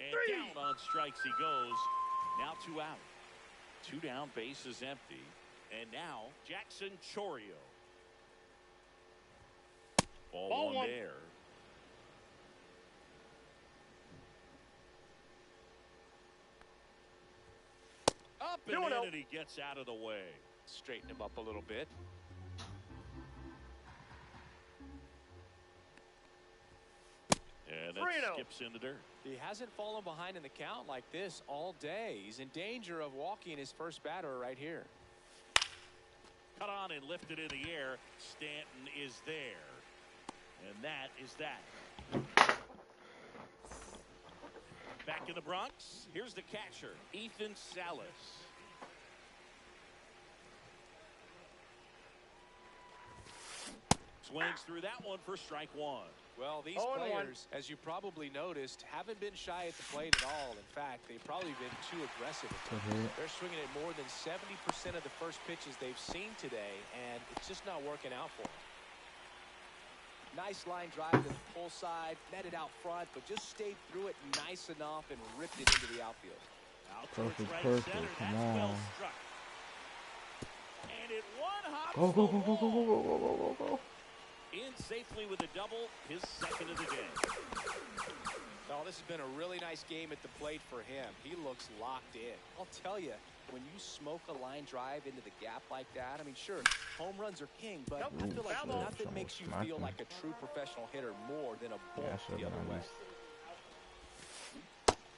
And down on strikes he goes. Now 2 out. 2 down, base is empty. And now Jackson Chorio. Ball 1 1. there. Up and 2-0. in, and he gets out of the way. Straighten him up a little bit. And that 3-0. skips in the dirt. He hasn't fallen behind in the count like this all day. He's in danger of walking his first batter right here. Cut on and lifted in the air. Stanton is there. And that is that. Back in the Bronx, here's the catcher, Ethan Salas. Swings through that one for strike 1. Well, these 0-1. players, as you probably noticed, haven't been shy at the plate at all. In fact, they've probably been too aggressive at times. They're swinging at more than 70% of the first pitches they've seen today, and it's just not working out for them. Nice line drive to the pull side, met it out front, but just stayed through it nice enough and ripped it into the outfield. Out towards Perfect, right perfect, center. come That's well on. struck. And it one-hops Go, go, the go, go, go, wall. go, go, go, go, go. In safely with a double, his second of the game. Oh, this has been a really nice game at the plate for him. He looks locked in. I'll tell you, when you smoke a line drive into the gap like that, I mean, sure, home runs are king, but Nope. I feel like Foul ball. nothing makes you Smack feel him. like a true professional hitter more than a Yeah, bolt sure, the other but way.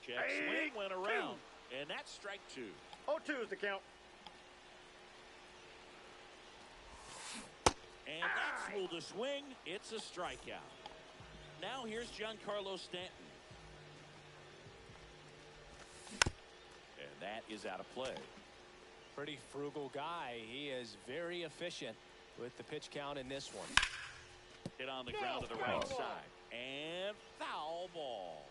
Check swing went around, and that's strike 2. 0-2 is the count. And that's ruled a swing. It's a strikeout. Now here's Giancarlo Stanton. And that is out of play. Pretty frugal guy. He is very efficient with the pitch count in this one. Hit on the ground to the right side. And foul ball.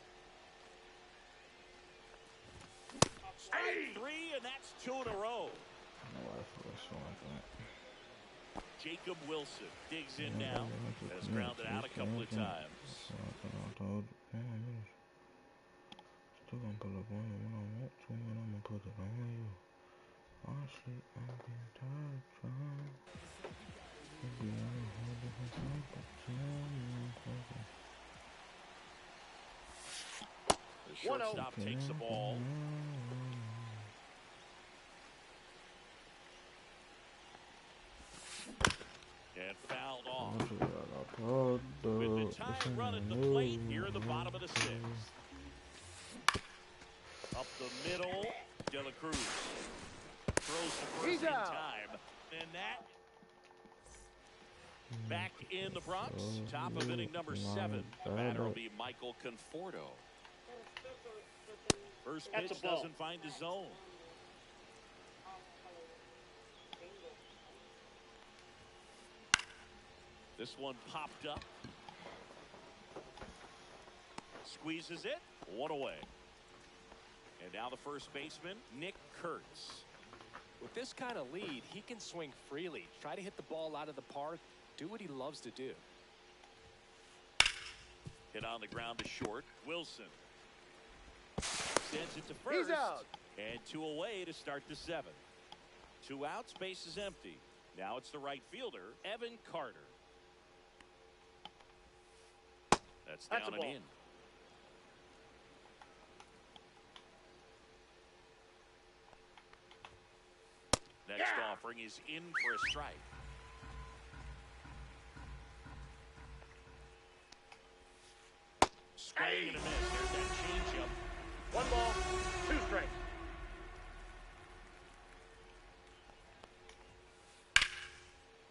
Strike 3, and that's 2 in a row. I know why I feel so like that. Jacob Wilson digs in now. Has grounded out a couple of times. still gonna pull up on you when I want to, and I'm gonna put it on you. Honestly, I'm getting tired trying to be on a whole different type of time. The shortstop takes the ball. And fouled off. With the tying run at the plate here in the bottom of the sixth. Up the middle, De La Cruz throws the first in time. And that back in the Bronx. Top of inning number 7. The batter will be Michael Conforto. First pitch doesn't find the zone. This one popped up. Squeezes it. One away. And now the first baseman, Nick Kurtz. With this kind of lead, he can swing freely. Try to hit the ball out of the park. Do what he loves to do. Hit on the ground to short. Wilson sends it to first. He's out. And 2 away to start the 7th. 2 outs, base is empty. Now it's the right fielder, Evan Carter. That's down and in. Next offering is in for a strike. Swing and a miss. There's that changeup. 1 ball, 2 strikes.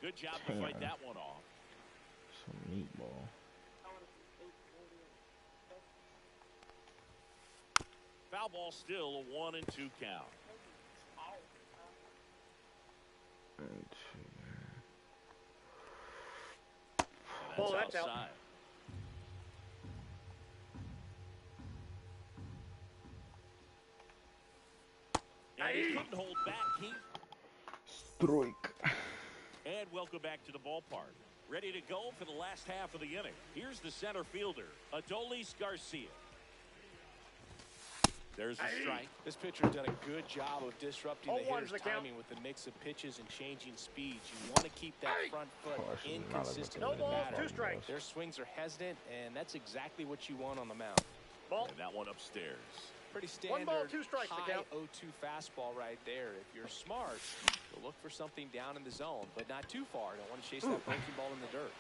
Good job to fight that one off. Some meatball. Foul ball still a 1-2 count. Ball, that's outside. out. And he couldn't hold back, Keith. Strike. And welcome back to the ballpark. Ready to go for the last half of the inning. Here's the center fielder, Adolis Garcia. There's a strike. This pitcher's done a good job of disrupting the hitter's the timing with the mix of pitches and changing speeds. You want to keep that front foot inconsistent with the batter. 2 strikes. Their swings are hesitant, and that's exactly what you want on the mound. Ball. And that one upstairs. Pretty standard 1 ball, 2 strikes. high 0-2 fastball right there. If you're smart, you'll look for something down in the zone, but not too far. Don't want to chase that breaking ball in the dirt.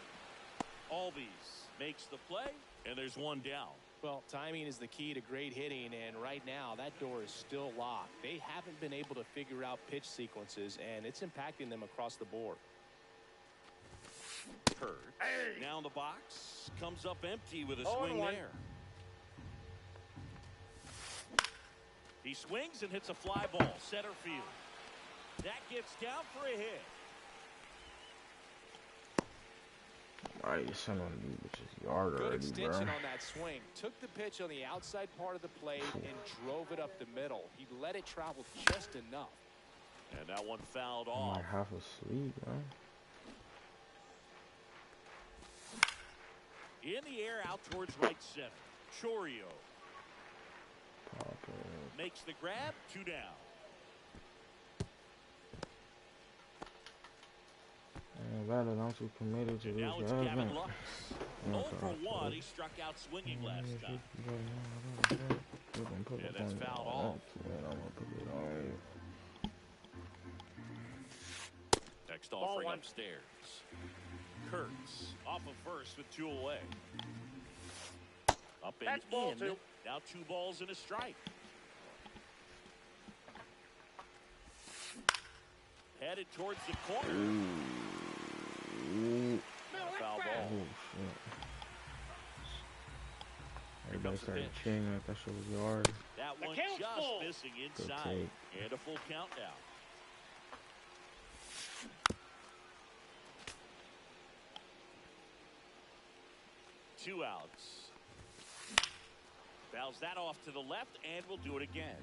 Albies makes the play, and there's 1 down. Well, timing is the key to great hitting, and right now that door is still locked. They haven't been able to figure out pitch sequences, and it's impacting them across the board. Hurt. Now in the box, comes up empty with a swing there. He swings and hits a fly ball, center field. That gets down for a hit. Alright, son of a bitch's yard Good already, extension bro. on that swing. Took the pitch on the outside part of the plate and drove it up the middle. He let it travel just enough. And that one fouled I'm off. like half asleep, man. In the air, out towards right center. Chorio Pop it. makes the grab. 2 down. I'm too committed to And this. now it's Gavin Lux. 0 for 1. He struck out swinging last time. Yeah, that's fouled off. Next offering upstairs. Kurtz off of first with 2 away. Up and That's ball in. 2. Now 2 balls and a strike. Headed towards the corner. Foul ball. Everybody started cheering like that shit was yard. That one just missing inside. And a full count now. Two outs. Fouls that off to the left, and we'll do it again.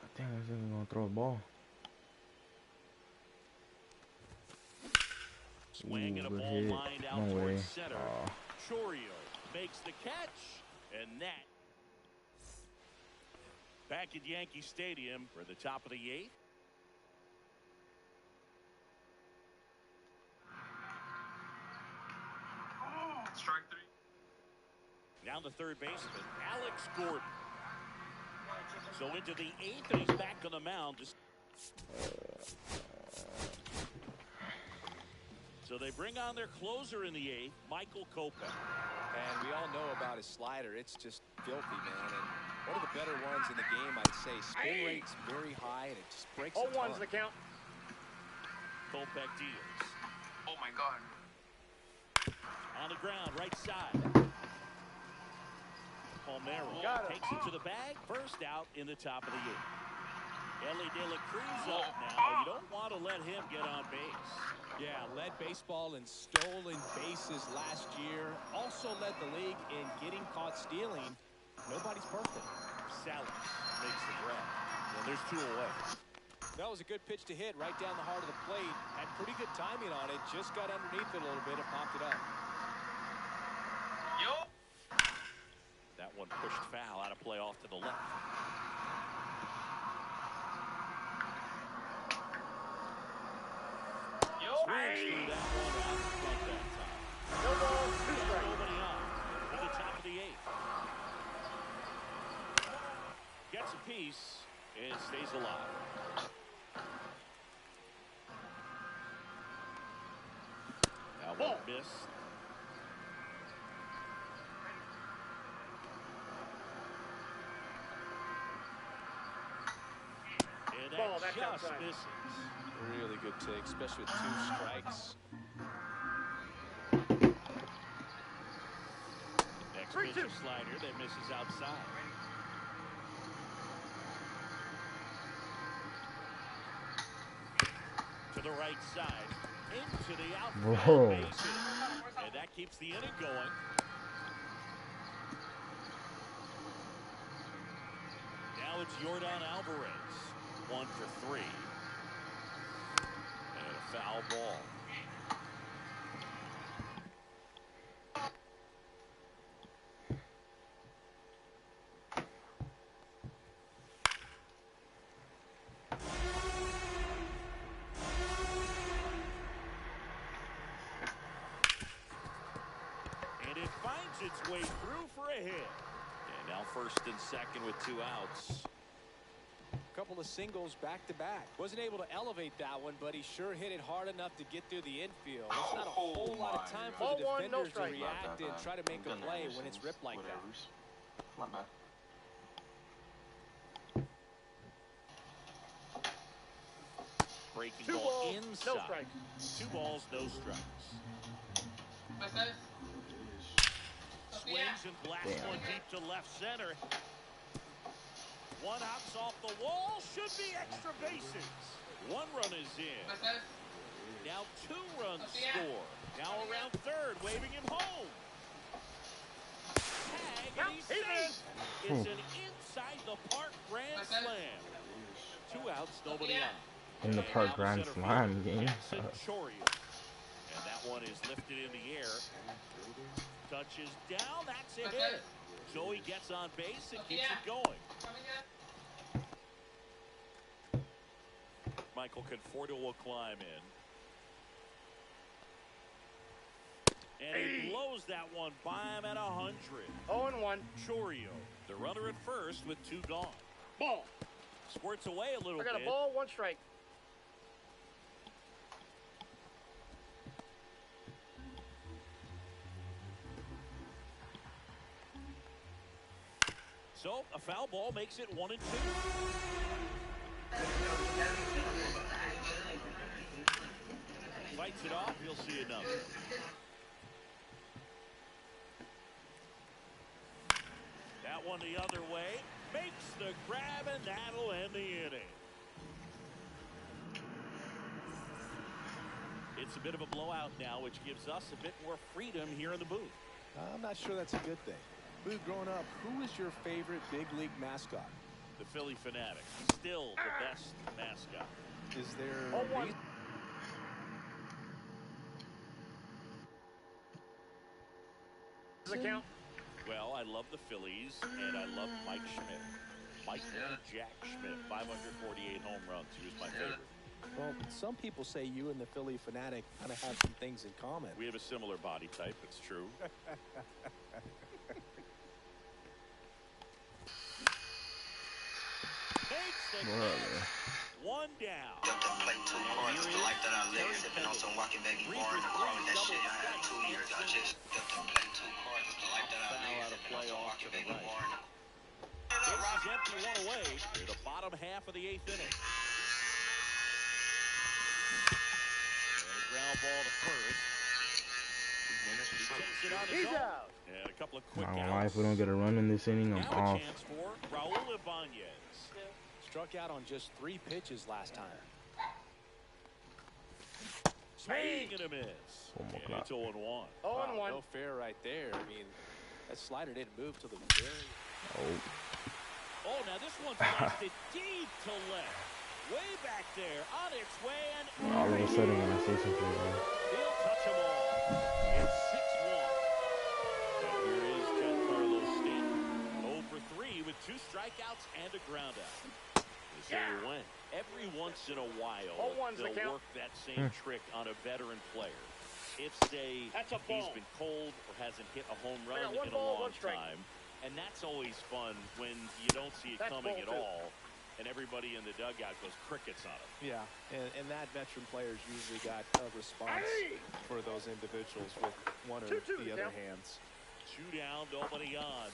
I think this nigga gonna throw a ball. Swing and a good ball hit. lined out No way. towards center. Chorio makes the catch, and that. Back at Yankee Stadium for the top of the 8th. Strike 3. Down to third baseman, Alex Gordon. So into the 8th, and he's back on the mound. So they bring on their closer in the 8th, Michael Kopech. And we all know about his slider. It's just filthy, man. And one of the better ones in the game, I'd say. Spin rate's very high, and it just breaks a ton. 0-1's the count. Kopech deals. Oh my God. On the ground, right side. Palmero takes it to the bag. First out in the top of the 8th. Ellie De La Cruz up now. You don't want to let him get on base. Yeah, led baseball in stolen bases last year. Also led the league in getting caught stealing. Nobody's perfect. Salas makes the grab. And there's 2 away. That was a good pitch to hit right down the heart of the plate. Had pretty good timing on it. Just got underneath it a little bit and popped it up. Yo. That one pushed foul out of play off to the left. Swings through that one out in front that time. No ball, 2 strikes. Nobody on to the top of the 8th. Gets a piece and stays alive. That one missed. And Ball, that that's just outside. misses. Really good take, especially with 2 strikes. Next 3-2. pitch a slider that misses outside. To the right side, into the outfield Whoa. bases, and that keeps the inning going. Now it's Yordan Alvarez, 1 for 3. And a foul ball. And it finds its way through for a hit. And now first and second with 2 outs. Couple of singles back to back. Wasn't able to elevate that one, but he sure hit it hard enough to get through the infield. It's not a whole lot of time for the 0-1, no defenders to strike. react and try to make a play when it's ripped like that. Not bad. Breaking 2 ball balls, inside. no strikes. 2 balls, no strikes. Swings and blasts one deep to left center. One hops off the wall. Should be extra bases. 1 run is in. Now 2 runs score. Now around third, waving him home. Tag, and he's safe. It's an inside the park grand slam. 2 outs, nobody out. In the park grand slam game. Chorio. And that one is lifted in the air. Touches down. That's a hit. So he gets on base and keeps it going. Michael Conforto will climb in. And he blows that one by him at 100. 0-1. Chorio, the runner at first with 2 gone. Ball. Squirts away a little I got bit. a ball, 1 strike. So a foul ball makes it 1-2. Fights it off. You'll see another. That one the other way. Makes the grab, and that'll end the inning. It's a bit of a blowout now, which gives us a bit more freedom here in the booth. I'm not sure that's a good thing. Boo, growing up, who was your favorite big league mascot? The Philly Fanatic, still the best mascot. Is there 0-1. the count? Well, I love the Phillies, and I love Mike Schmidt. Jack Schmidt, 548 home runs. He was my favorite. Well, some people say you and the Philly fanatic kind of have some things in common. We have a similar body type. It's true. Makes the catch. One down. Play 2 quarters, the life that I live, sipping on some walking back and bar in the car with that shit I had 2 years. I just play 2 quarters, the life that I live, sipping on some walking back and bar in the This is empty, one away. To the bottom half of the 8th inning. And a ground ball to first. He takes it on his own. out. And a couple of quick I don't lie, outs. if we don't get a run in this inning, I'm Now a off. chance for Raul Ibanez. Struck out on just 3 pitches last time. Swing and a miss. Oh my And God. it's 0-1. 0-1. No fair right there. I mean, that slider didn't move till the very. Oh, now this one's blasted deep to left. Way back there, on its way, and All of a sudden, when I say something, man. he'll touch them all. It's 6-1. And here is Giancarlo Stanton. 0 for 3 with 2 strikeouts and a ground out. So we went. Every once in a while, 0-1's the they'll count. work that same trick on a veteran player. If, say, That's a he's ball. been cold or hasn't hit a home run got 1 in a ball, long 1 strike. time. And that's always fun when you don't see it That's coming ball at 2. all. And everybody in the dugout goes crickets on him. Yeah, and that veteran player's usually got a response for those individuals with one or 2-2 the other count. hands. 2 down, nobody on.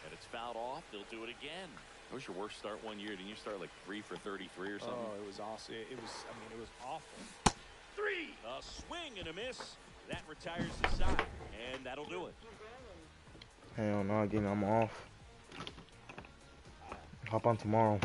And it's fouled off. They'll do it again. What was your worst start one year? Didn't you start like 3 for 33 or something? Oh, it was awesome. It was, I mean, it was awful. 3. A swing and a miss. That retires the side. And that'll do it. Hell no, again, I'm off. Hop on tomorrow.